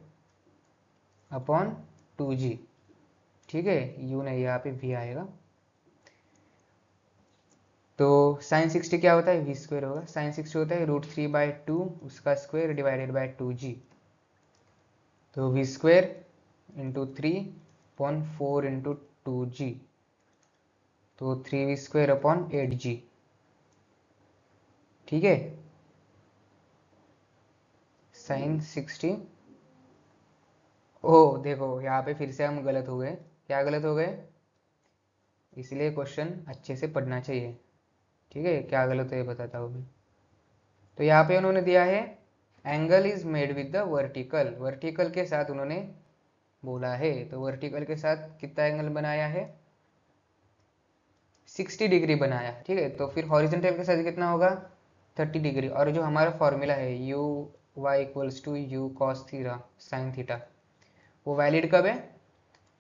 अपॉन 2g। ठीक है, u नहीं, यहाँ पे v आएगा। तो साइन 60 क्या होता है, वी स्क्वायर होगा। साइन 60 होता है √3/2 उसका स्क्वायर डिवाइडेड बाय 2g। तो v square into 3/4 into 2g, तो 3v² / 8g। ठीक है, साइन 60। ओह देखो यहाँ पे फिर से हम गलत हो गए। क्या गलत हो गए, इसलिए क्वेश्चन अच्छे से पढ़ना चाहिए। ठीक है, क्या गलत है बताता हूँ मैं। तो यहाँ पे उन्होंने दिया है angle is made with the vertical, vertical के साथ उन्होंने बोला है। तो वर्टिकल के साथ कितना एंगल बनाया है, 60 डिग्री बनाया। ठीक है, तो फिर हॉरिजॉन्टल के साथ कितना होगा, 30 डिग्री। और जो हमारा फॉर्मूला है u y equals to u cos theta sine theta, वो वैलिड कब है,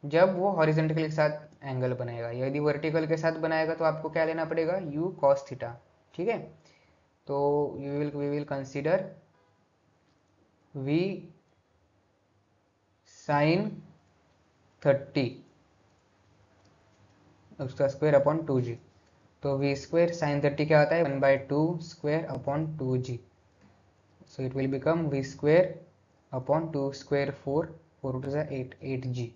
जब वो हॉरिजॉन्टल के साथ एंगल बनाएगा। यदि वर्टिकल के साथ बनाएगा तो आपको क्या लेना पड़ेगा, यू कॉस थीटा। ठीक है, तो we will consider v sine 30 उसका स्क्वायर अपॉन 2g। तो वी स्क्वायर साइन 30 क्या होता है, 1/2 square upon 2g। So it will become v square upon 2 square 4 to 8 8g।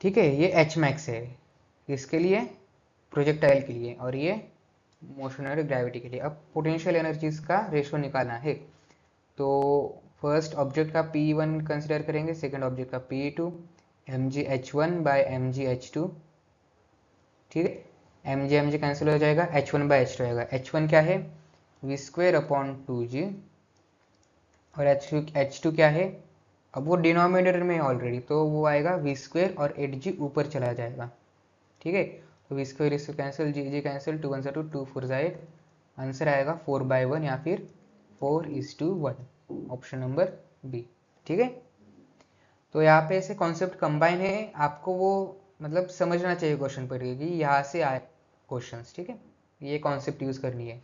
ठीक है, ये एच मैक्स है इसके लिए, प्रोजेक्टाइल के लिए, और ये मोशन और ग्रेविटी के लिए। अब पोटेंशियल एनर्जीज का रेशो निकालना है। तो फर्स्ट ऑब्जेक्ट का P1 कंसिडर करेंगे, सेकंड ऑब्जेक्ट का P2, mgh1/mgh2। ठीक है, mg कैंसिल हो जाएगा, h1/h2 आएगा। h1 क्या है, v स्क्वायर अपॉन 2g, और h2 क्या है, अब वो डिनोमिनेटर में ऑलरेडी, तो वो आएगा v स्क्वायर और 8g ऊपर चला जाएगा। ठीक है, तो v स्क्वायर इससे कैंसिल, जी कैंसिल, 2 1 2 2 4 8, आंसर आएगा 4/1 या फिर 4:1, ऑप्शन नंबर बी। ठीक है, तो यहाँ पे ऐसे कॉन्सेप्ट कंबाइन है, आपको वो मतलब समझना चाहिए क्वेश्चन पर कि यहाँ से आए क्वेश्चंस। ठीक है, ये कॉन्सेप्ट यूज करनी है।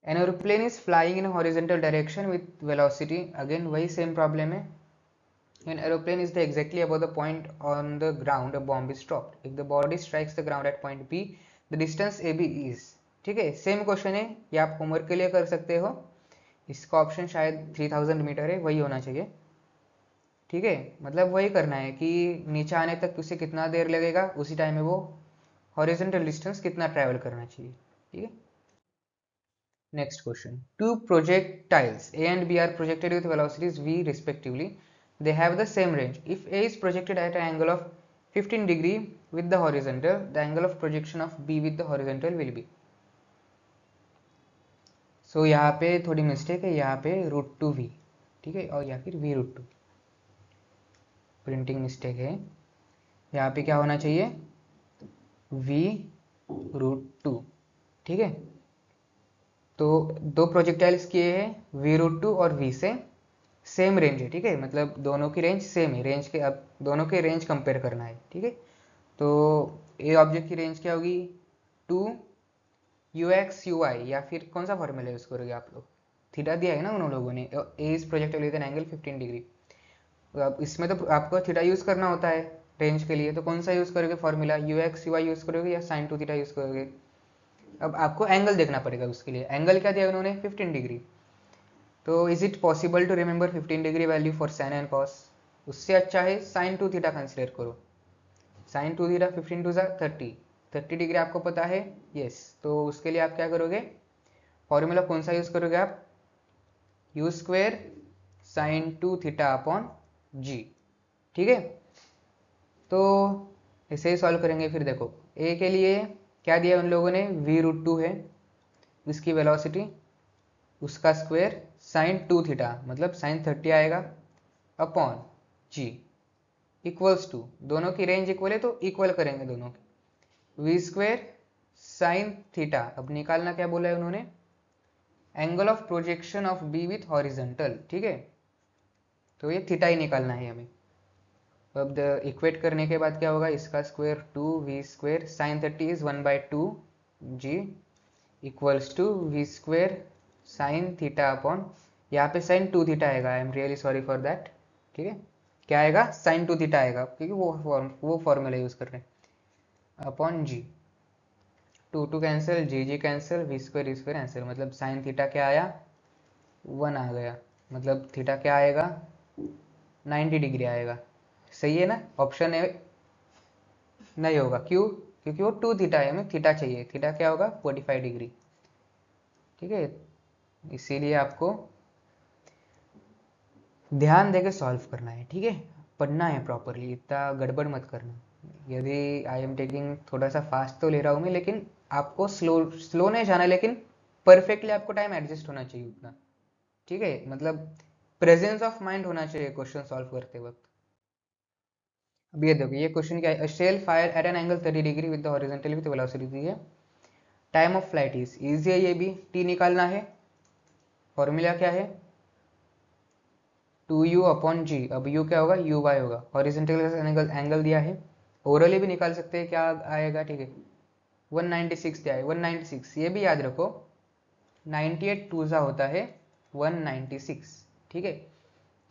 An aeroplane is flying in horizontal direction with velocity, again वही सेम प्रॉब्लम है। An aeroplane is exactly above the point on the ground a bomb is dropped. If the body strikes the ground at point B, the distance AB is। ठीक है, same question है, ये आप homework के लिए कर सकते हो। इसका ऑप्शन शायद 3000 मीटर है, वही होना चाहिए। ठीक है, मतलब वही करना है कि नीचे आने तक उसे कितना देर लगेगा, उसी टाइम में वो हॉरिजॉन्टल डिस्टेंस कितना ट्रैवल करना चाहिए। ठीक है, next question. Two projectiles A and B are projected with velocities v respectively. They have the same range. If A is projected at an angle of 15 degree with the horizontal, the angle of projection of B with the horizontal will be। So यहाँ पे थोड़ी mistake है, यहाँ पे √2v, ठीक है, और या फिर v√2, प्रिंटिंग मिस्टेक है। यहाँ पे क्या होना चाहिए, v√2। ठीक है, तो दो प्रोजेक्टाइल्स किए हैं v√2 और v से सेम रेंज है। ठीक है, मतलब दोनों की रेंज सेम है, रेंज के अब दोनों के रेंज कंपेयर करना है। ठीक है, तो ए ऑब्जेक्ट की रेंज क्या होगी, 2ux/uy, या फिर कौन सा फॉर्मूला यूज करोगे आप लोग, थीटा दिया है ना उन लोगों ने। A is projected with an angle 15 degree, तो अब इसमें तो आपको थीटा यूज करना होता है रेंज के लिए, तो कौन सा यूज करोगे फॉर्मूला, ux/uy यूज करोगे या sin 2 थीटा यूज करोगे। अब आपको एंगल देखना पड़ेगा उसके लिए, एंगल क्या दिया उन्होंने, 15 डिग्री। तो is it possible to remember 15 degree value for sine and cos, उससे अच्छा है साइन 2 थीटा कंसिडर करो। साइन 2 थीटा 15 टू 30 डिग्री आपको पता है, यस। तो उसके लिए आप क्या करोगे, फॉर्मूला कौन सा यूज करोगे आप, u square sine 2 theta upon G. ठीक है, तो इसे ही सॉल्व करेंगे। फिर देखो ए के लिए क्या दिया उन लोगों ने, v√2 है, इसकी वेलोसिटी, उसका स्क्वायर साइन 2 थीटा मतलब साइन 30 आएगा अपॉन जी इक्वल्स टू, दोनों की रेंज इक्वल है तो इक्वल करेंगे दोनों की, वी स्क्वायर साइन थीटा। अब निकालना क्या बोला है उन्होंने, angle of projection of B with horizontal. ठीक है, तो ये थीटा ही निकालना है हमें। अब इक्वेट करने के बाद क्या होगा, इसका square 2v² sine 30 is 1/2 g equals to v square sine theta upon, यहाँ पे साइन 2 थीटा आएगा, I am really sorry for that. ठीक है, क्या आएगा, साइन 2 थीटा आएगा, क्योंकि वो फॉर्मूला यूज कर रहे हैं, upon g. Two cancel, g cancel, v square cancel, मतलब साइन थीटा क्या आया, 1 आ गया, मतलब थीटा क्या आएगा, 90 डिग्री आएगा। सही है ना, ऑप्शन ए नहीं होगा, क्यों, क्योंकि वो 2 थीटा है, हमें थीटा चाहिए, थीटा क्या होगा 45 डिग्री। ठीक है, इसीलिए आपको ध्यान देके सॉल्व करना है, ठीक है, पढ़ना है प्रॉपरली, इतना गड़बड़ मत करना। यदि आई एम टेकिंग थोड़ा सा फास्ट तो ले रहा हूँ मैं, लेकिन आपको स्लो स्लो नहीं जाना, लेकिन परफेक्टली आपको टाइम एडजस्ट होना चाहिए उतना। ठीक है, मतलब प्रेजेंस ऑफ माइंड होना चाहिए क्वेश्चन सॉल्व करते वक्त। अब ये देखो, ये क्वेश्चन क्या है, shell fire at an angle 30 degree with the horizontal with velocity दी है, time of flight is, easy है ये भी, टी निकालना है, फॉर्मूला क्या है 2u अपॉन जी, अब u क्या होगा u y होगा, हॉरिजॉन्टल एंगल एंगल दिया है, ओरली भी निकाल सकते हैं क्या आएगा, ठीक है 196 दिया है, 196 ये भी याद रखो, 98 टूजा होता है 196, ठीक है।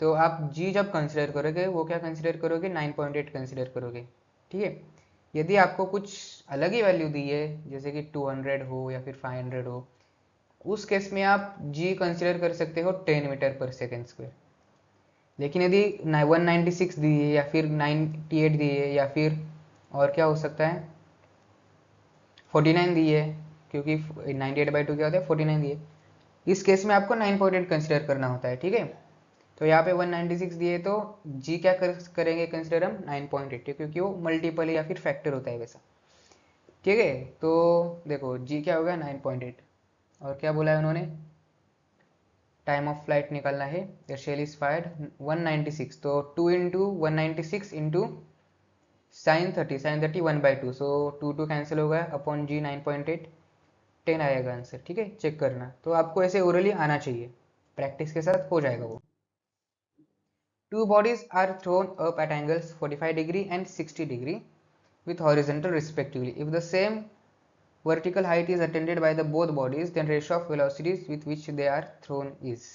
तो आप g जब कंसिडर करोगे वो क्या कंसिडर करोगे 9.8 कंसिडर करोगे, ठीक है। यदि आपको कुछ अलग ही वैल्यू दी है, जैसे कि 200 हो या फिर 500 हो, उस केस में आप g कंसिडर कर सकते हो 10 मीटर पर सेकेंड स्क्वायर। लेकिन यदि 196 दी है या फिर 98 दी है या फिर और क्या हो सकता है 49 दी है, क्योंकि 98/2 क्या होता है 49 दी है, इस केस में आपको 9.8 कंसिडर करना होता है, ठीक है। तो यहाँ पे 196 दिए तो जी क्या करेंगे कंसिडर हम 9.8, क्योंकि वो मल्टीपल या फिर फैक्टर होता है वैसा, ठीक है। तो देखो जी क्या होगा 9.8, और क्या बोला है उन्होंने, टाइम ऑफ फ्लाइट निकालना है, द शेल इज फायर्ड 196, तो 2 इंटू 196 इंटू साइन थर्टी 1/2, सो 2 कैंसिल हो गया अपॉन जी 9.8, 10 आएगा आंसर, ठीक है, चेक करना। तो आपको ऐसे ओरली आना चाहिए, प्रैक्टिस के साथ हो जाएगा वो। Two bodies are thrown up at angles 45 degree and 60 degree with horizontal respectively. If the same vertical height is attained by the both bodies, then ratio of velocities with which they are thrown is.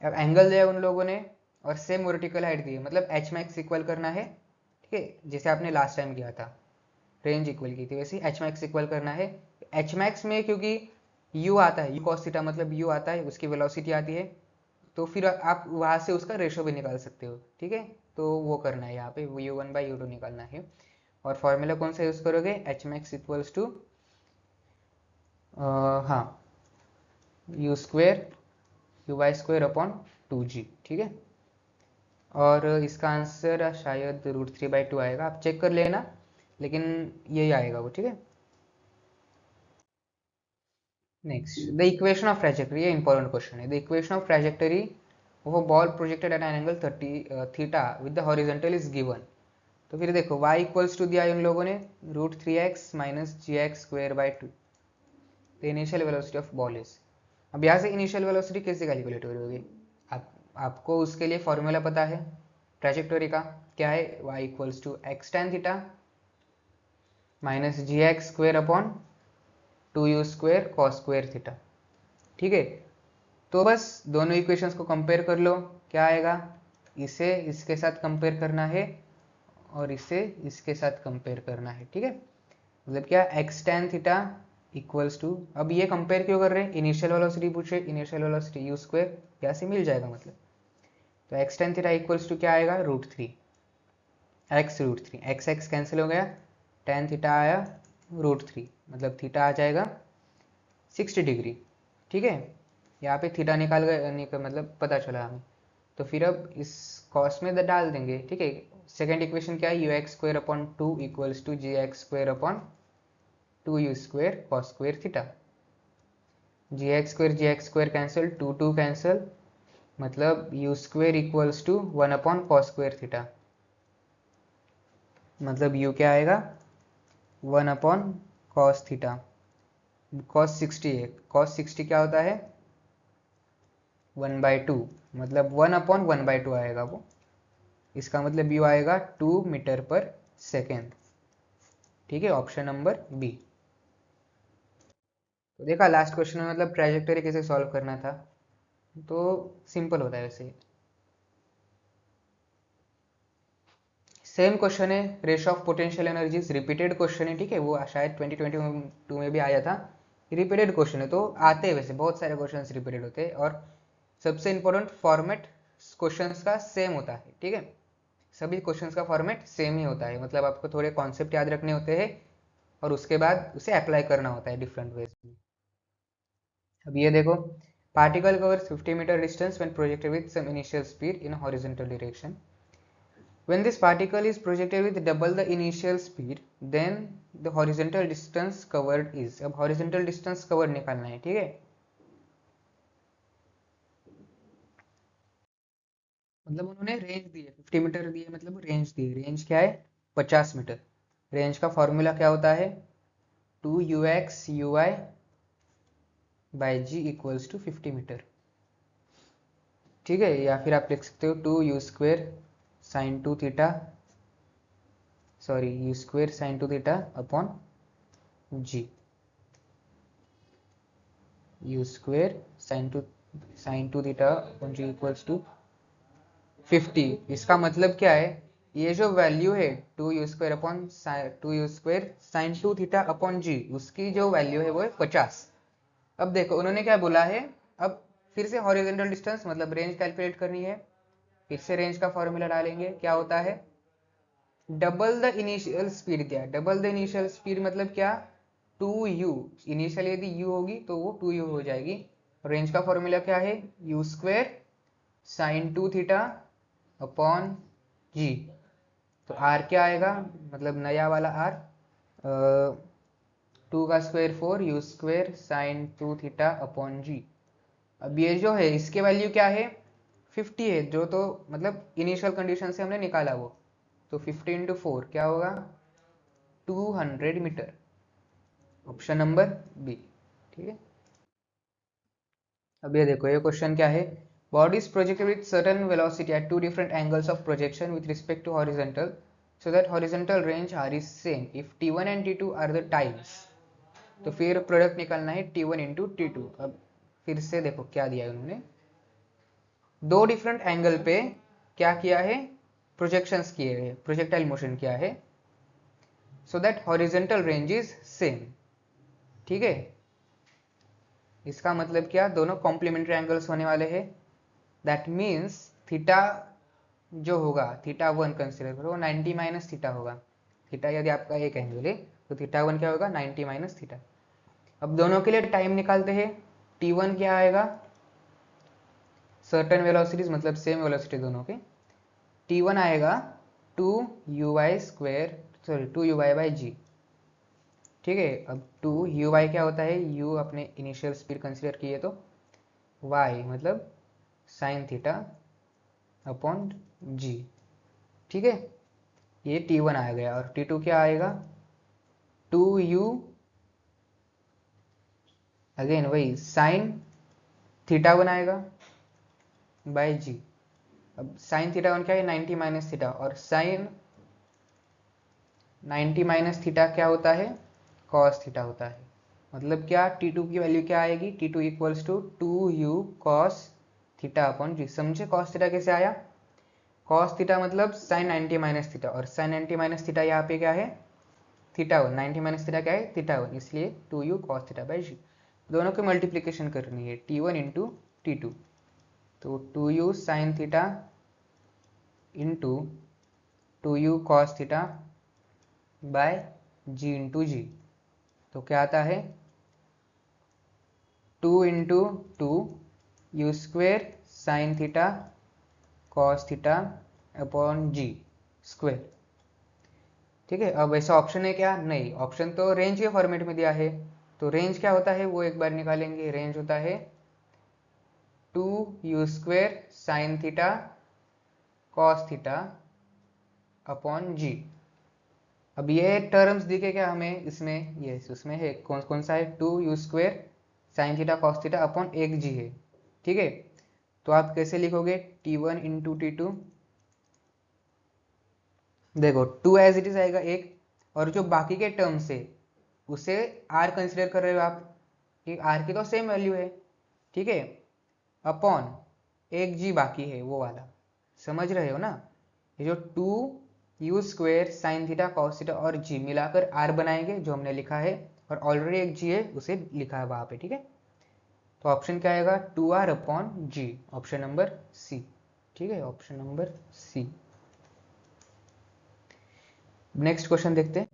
अब angle दिया उन लोगों ने और same vertical height दी है, मतलब H max equal करना है, ठीक है, जैसे आपने लास्ट टाइम किया था रेंज इक्वल की थी, वैसे एच मैक्स इक्वल करना है। एच मैक्स में क्योंकि यू आता है, यू कॉस थीटा मतलब यू आता है, उसकी वेलोसिटी आती है, तो फिर आप वहां से उसका रेशो भी निकाल सकते हो, ठीक है। तो वो करना है, यहाँ पे u1/u2 निकालना है, और फॉर्मूला कौन सा यूज करोगे एच मैक्स इक्वल्स टू हाँ u square u y square upon 2g, ठीक है। और इसका आंसर शायद √3/2 आएगा, आप चेक कर लेना, लेकिन यही आएगा वो, ठीक है। Next, the equation of trajectory, ये इंपॉर्टेंट क्वेश्चन है, the equation of trajectory of a ball projected at an angle 30 theta with the horizontal is given. तो फिर देखो y इक्वल्स टू दिया इन लोगों ने √3x minus gx² the initial velocity of ball is. अब यहाँ से इनिशियल वेलोसिटी कैसे कैलकुलेट हो रही होगी, आपको उसके लिए फॉर्मूला पता है ट्रैजेक्टोरी का, क्या है y equals to x tan theta minus gx² upon 2u² cos² theta, ठीक है। तो बस दोनों इक्वेशंस को कंपेयर कर लो, क्या आएगा, इसे इसके साथ कंपेयर करना है और इसे इसके साथ कंपेयर करना है, ठीक है। मतलब क्या x tan theta equals to, अब ये कंपेयर क्यों कर रहे हैं, इनिशियल वेलोसिटी पूछे, इनिशियल वेलोसिटी u², यहाँ से मिल जाएगा मतलब। तो x tan theta equals to क्या आएगा √3 x √3, x कैंसिल हो गया, tan थीटा आया √3, मतलब थीटा आ जाएगा 60 डिग्री, ठीक है। यहाँ पे थीटा निकाल गए, मतलब पता चला हमें, तो फिर अब इस कॉस में डाल देंगे, ठीक है। सेकेंड इक्वेशन क्या है ux² upon 2 equals to gx² upon 2u² cos² theta, gx² cancel, 2 cancel, मतलब u² equals to 1 upon cos² theta, मतलब u क्या आएगा 1 अपॉन cos थीटा, cos 60 है, cos 60 क्या होता है 1/2, मतलब 1 अपॉन 1/2 आएगा वो, इसका मतलब u आएगा 2 मीटर पर सेकेंड, ठीक है, ऑप्शन नंबर बी। तो देखा लास्ट क्वेश्चन में मतलब ट्रैजेक्टरी कैसे सॉल्व करना था, तो सिंपल होता है वैसे, सेम क्वेश्चन है, ratio of potential energies, repeated question है, ठीक है, वो शायद 2022 में भी आया था, रिपीटेड क्वेश्चन है, तो आते हैं वैसे बहुत सारे क्वेश्चन रिपीटेड होते हैं, और सबसे इंपॉर्टेंट फॉर्मेट क्वेश्चंस का सेम होता है, ठीक है, सभी क्वेश्चंस का फॉर्मेट सेम ही होता है, मतलब आपको थोड़े कॉन्सेप्ट याद रखने होते हैं और उसके बाद उसे अप्लाई करना होता है डिफरेंट वेज में। अब ये देखो, particle covers 50 metre distance when projected with some initial speed in horizontal direction. When this particle is projected with double the initial speed, then the horizontal distance covered is. अब horizontal distance covered निकालना है, ठीक है, मतलब उन्होंने range दी है, 50 metre दी है, मतलब रेंज दी है, रेंज क्या है 50 मीटर. रेंज का फॉर्मूला क्या होता है, 2ux uy by g equals to 50 metre, ठीक है, या फिर आप लिख सकते हो 2u square sine 2 theta, sorry u square sine 2 theta upon g, u square sine two theta upon g equals to 50. इसका मतलब क्या है, ये जो वैल्यू है 2u square upon 2u square sine 2 theta upon G, उसकी जो वैल्यू है वो है 50. अब देखो उन्होंने क्या बोला है, अब फिर से हॉरिजॉन्टल डिस्टेंस मतलब रेंज कैलकुलेट करनी है, फिर से रेंज का फॉर्मूला डालेंगे, क्या होता है, डबल द इनिशियल स्पीड दिया, डबल द इनिशियल स्पीड मतलब क्या, 2u, इनिशियल यदि u होगी तो वो 2u हो जाएगी. रेंज का फॉर्मूला क्या है, u square sine 2 theta upon G, तो r क्या आएगा, मतलब नया वाला r, 2 का square 4 u square sine 2 theta upon G. अब ये जो है इसके वैल्यू क्या है 50 है, जो तो मतलब इनिशियल कंडीशन से हमने निकाला वो, तो 50 इंटू 4 क्या होगा 200 मीटर, ऑप्शन नंबर बी, ठीक है. अब ये देखो ये क्वेश्चन क्या है, body is projected with certain velocity at two different angles of projection with respect to horizontal, so that horizontal range r is same if t1 and t2 are the times. तो फिर product निकालना है t1 into t2. अब फिर से देखो क्या दिया है उन्होंने, दो डिफरेंट एंगल पे क्या किया है, प्रोजेक्शंस किए हैं, प्रोजेक्टाइल मोशन किया है, so that horizontal range is same, ठीक है. इसका मतलब क्या, दोनों कॉम्प्लीमेंट्री एंगल्स होने वाले हैं, दैट मीन्स थीटा जो होगा, थीटा 1 कंसिडर करो 90 माइनस थीटा होगा, थीटा यदि आपका एक एंगल है तो थीटा 1 क्या होगा 90 माइनस थीटा. अब दोनों के लिए टाइम निकालते हैं, t1 क्या आएगा, सर्टेन वेलोसिटीज मतलब सेम वेलोसिटी दोनों के, t1 आएगा 2uy square, sorry 2uy by जी, ठीक है. अब 2uy क्या होता है, u अपने इनिशियल स्पीड कंसिडर किए तो y मतलब साइन थीटा अपॉन जी, ठीक है, ये t1 आ गया. और t2 क्या आएगा 2u, अगेन वही साइन थीटा 1 आएगा बाय जी. अब साइन थीटा 1 क्या है 90 माइनस थीटा, और साइन 90 माइनस थीटा क्या होता है, कॉस थीटा होता है. मतलब क्या, t2 की वैल्यू क्या आएगी, t2 equals to 2u cos theta upon G. समझे कॉस थीटा कैसे आया, कॉस थीटा मतलब साइन 90 माइनस थीटा, और साइन 90 माइनस थीटा यहाँ पे क्या है थीटा 1, 90 माइनस थीटा क्या है थीटा 1, इसलिए 2u कॉस थीटा बाई जी. दोनों की मल्टीप्लीकेशन करनी है t1 इंटू t2, तो 2u sine theta into 2u cos theta by G into G, तो क्या आता है 2 into 2 u square sine theta cos theta upon G square, ठीक है. अब ऐसा ऑप्शन है क्या, नहीं, ऑप्शन तो रेंज के फॉर्मेट में दिया है, तो रेंज क्या होता है वो एक बार निकालेंगे. रेंज होता है 2u square sine theta cos theta upon G. अब ये टर्म्स दिखे क्या हमें इसमें, ये उसमें है, कौन कौन सा है 2u square sine theta cos theta upon एक जी है, ठीक है. तो आप कैसे लिखोगे t1 इंटू t2, देखो 2 एज इट इज आएगा एक, और जो बाकी के टर्म्स है उसे r कंसिडर कर रहे हो आप, कि r की तो सेम वैल्यू है, ठीक है, अपॉन एक जी बाकी है वो वाला, समझ रहे हो ना. ये जो 2 u square sine theta cos theta और जी मिलाकर आर बनाएंगे जो हमने लिखा है, और ऑलरेडी एक जी है उसे लिखा है वहां पे, ठीक है। तो ऑप्शन क्या आएगा, 2r upon g, option number C, ठीक है, option number C. Next question देखते हैं।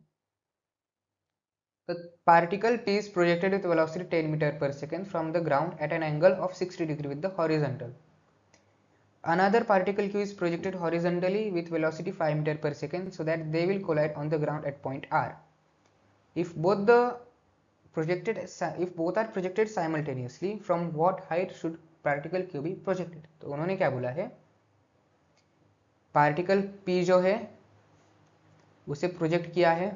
The particle P is projected with velocity 10 meter per second from the ground at an angle of 60 degree with the horizontal. Another particle Q is projected horizontally with velocity 5 meter per second so that they will collide on the ground at point R. If both are projected simultaneously, from what height should particle Q be projected? तो उन्होंने क्या बोला है, particle P जो है उसे project किया है,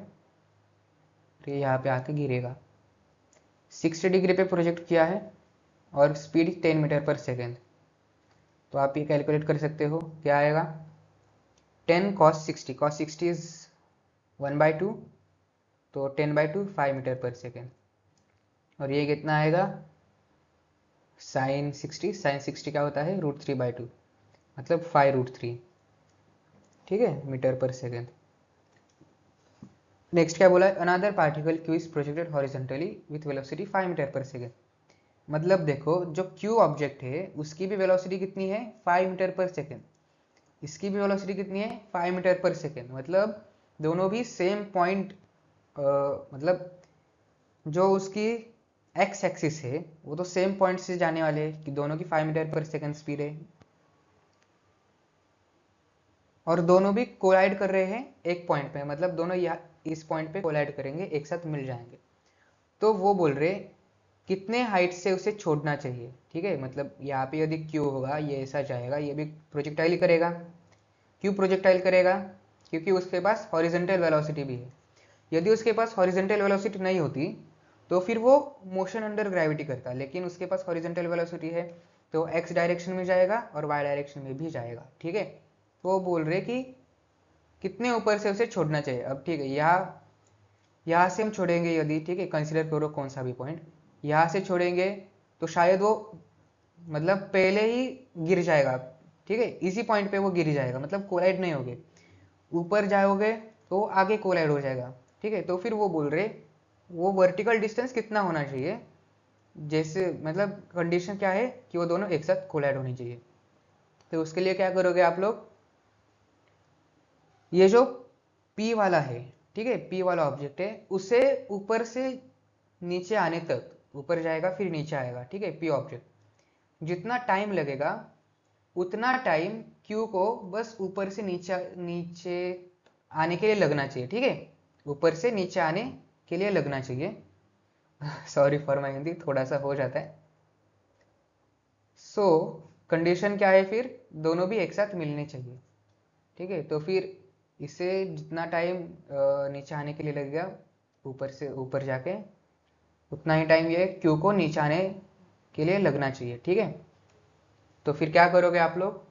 तो यहाँ पे आके गिरेगा, 60 डिग्री पे प्रोजेक्ट किया है और स्पीड 10 मीटर पर सेकेंड। तो आप ये कैलकुलेट कर सकते हो, क्या आएगा, 10 cos 60, cos 60 इज 1/2, तो 10/2 5 मीटर पर सेकेंड, और ये कितना आएगा, साइन 60, साइन 60 क्या होता है, √3/2, मतलब 5√3, ठीक है, मीटर पर सेकेंड। नेक्स्ट क्या बोला है, another particle Q is projected horizontally with velocity 5 metre per second. मतलब देखो, जो क्यू ऑब्जेक्ट है उसकी भी वेलोसिटी कितनी है, 5 मीटर पर सेकेंड, इसकी भी वेलोसिटी कितनी है, 5 मीटर पर सेकेंड, मतलब दोनों भी सेम पॉइंट, मतलब जो उसकी एक्स एक्सिस है वो तो सेम पॉइंट से जाने वाले हैं कि दोनों की 5 मीटर पर सेकेंड स्पीड है, और दोनों भी कोलाइड कर रहे हैं एक पॉइंट पे, मतलब दोनों यहाँ इस पॉइंट पे कोलाइड करेंगे, एक साथ मिल जाएंगे। तो वो बोल रहे कितने हाइट से उसे छोड़ना चाहिए, ठीक है, मतलब यहाँ पे यदि क्यू होगा ये ऐसा जाएगा, ये भी प्रोजेक्टाइल करेगा, क्यों प्रोजेक्टाइल करेगा, क्योंकि उसके पास हॉरिजॉन्टल वेलोसिटी भी है। यदि उसके पास हॉरिजॉन्टल वेलोसिटी नहीं होती तो फिर वो मोशन अंडर ग्रेविटी करता, लेकिन उसके पास हॉरिजॉन्टल वेलोसिटी है तो एक्स डायरेक्शन में जाएगा और वाई डायरेक्शन में भी जाएगा, ठीक है। तो वो बोल रहे कि कितने ऊपर से उसे छोड़ना चाहिए। अब ठीक है, यहाँ से हम छोड़ेंगे यदि, ठीक है, कंसिडर करो कौन सा भी पॉइंट, यहाँ से छोड़ेंगे तो शायद वो मतलब पहले ही गिर जाएगा, ठीक है, इसी पॉइंट पे वो गिर जाएगा, मतलब कोलाइड नहीं होगे, ऊपर जाओगे तो आगे कोलाइड हो जाएगा, ठीक है। तो फिर वो बोल रहे वो वर्टिकल डिस्टेंस कितना होना चाहिए, जैसे मतलब कंडीशन क्या है कि वो दोनों एक साथ कोलाइड होनी चाहिए। तो उसके लिए क्या करोगे आप लोग, ये जो P वाला है, ठीक है, P वाला ऑब्जेक्ट है, उसे ऊपर से नीचे आने तक, ऊपर जाएगा फिर नीचे आएगा, ठीक है, P ऑब्जेक्ट, जितना टाइम लगेगा उतना टाइम Q को बस ऊपर से नीचे नीचे आने के लिए लगना चाहिए, ठीक है, ऊपर से नीचे आने के लिए लगना चाहिए। सॉरी फॉर माई हिंदी, थोड़ा सा हो जाता है। सो कंडीशन क्या है फिर, दोनों भी एक साथ मिलने चाहिए, ठीक है। तो फिर इसे जितना टाइम नीचे आने के लिए लगेगा ऊपर से ऊपर जाके, उतना ही टाइम ये क्यू को नीचे आने के लिए लगना चाहिए, ठीक है। तो फिर क्या करोगे आप लोग,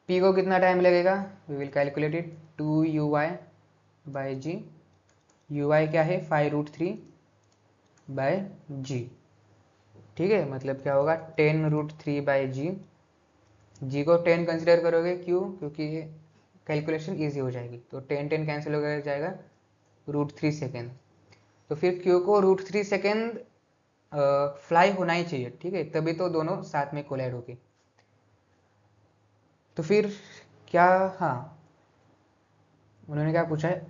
P को कितना टाइम लगेगा, we will calculate it, 2u/g, u क्या है 5√3/g, ठीक है, मतलब क्या होगा 10√3/g, g को 10 कंसिडर करोगे, क्यों, क्योंकि कैलकुलेशन इजी हो जाएगी, तो 10 कैंसिल हो जाएगा, √3 सेकेंड। तो फिर क्यू को √3 सेकेंड फ्लाई होना ही चाहिए, ठीक है, तभी तो दोनों साथ में कोलाइड होगी। तो फिर क्या, हाँ उन्होंने क्या पूछा है,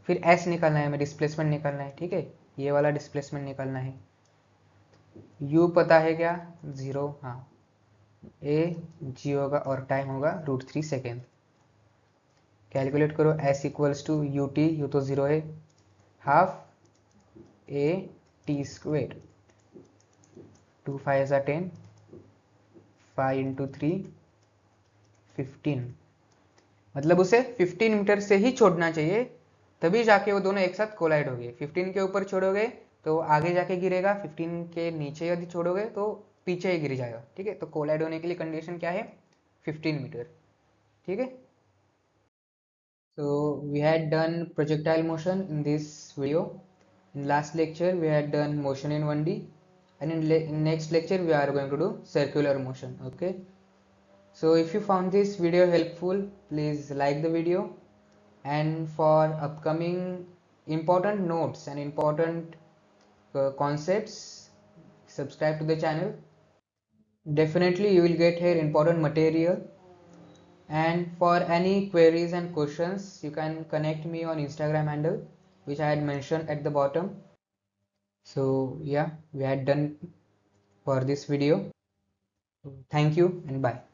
फिर एस निकालना है हमें, डिस्प्लेसमेंट निकालना है, ठीक है, ये वाला डिस्प्लेसमेंट निकालना है। यू पता है क्या, 0, हाँ, ए जी होगा और टाइम होगा √3 सेकेंड। कैलकुलेट करो, S equals to u t, u तो 0 है, हाफ ए टी स्क्वेयर, 2 5 10, 5 × 3 15, मतलब उसे 15 मीटर से ही छोड़ना चाहिए, तभी जाके वो दोनों एक साथ कोलाइड होंगे। 15 के ऊपर छोड़ोगे तो आगे जाके गिरेगा, 15 के नीचे यदि छोड़ोगे तो पीछे ही गिर जाएगा, ठीक है। तो कोलाइड होने के लिए कंडीशन क्या है, 15 मीटर, ठीक है। So we had done projectile motion in this video. In last lecture we had done motion in 1D, and in next lecture we are going to do circular motion, okay. So if you found this video helpful, please like the video, and for upcoming important notes and important concepts, subscribe to the channel. Definitely you will get here important material, and for any queries and questions you can connect me on Instagram handle which I had mentioned at the bottom. So yeah, we had done for this video. Thank you and bye.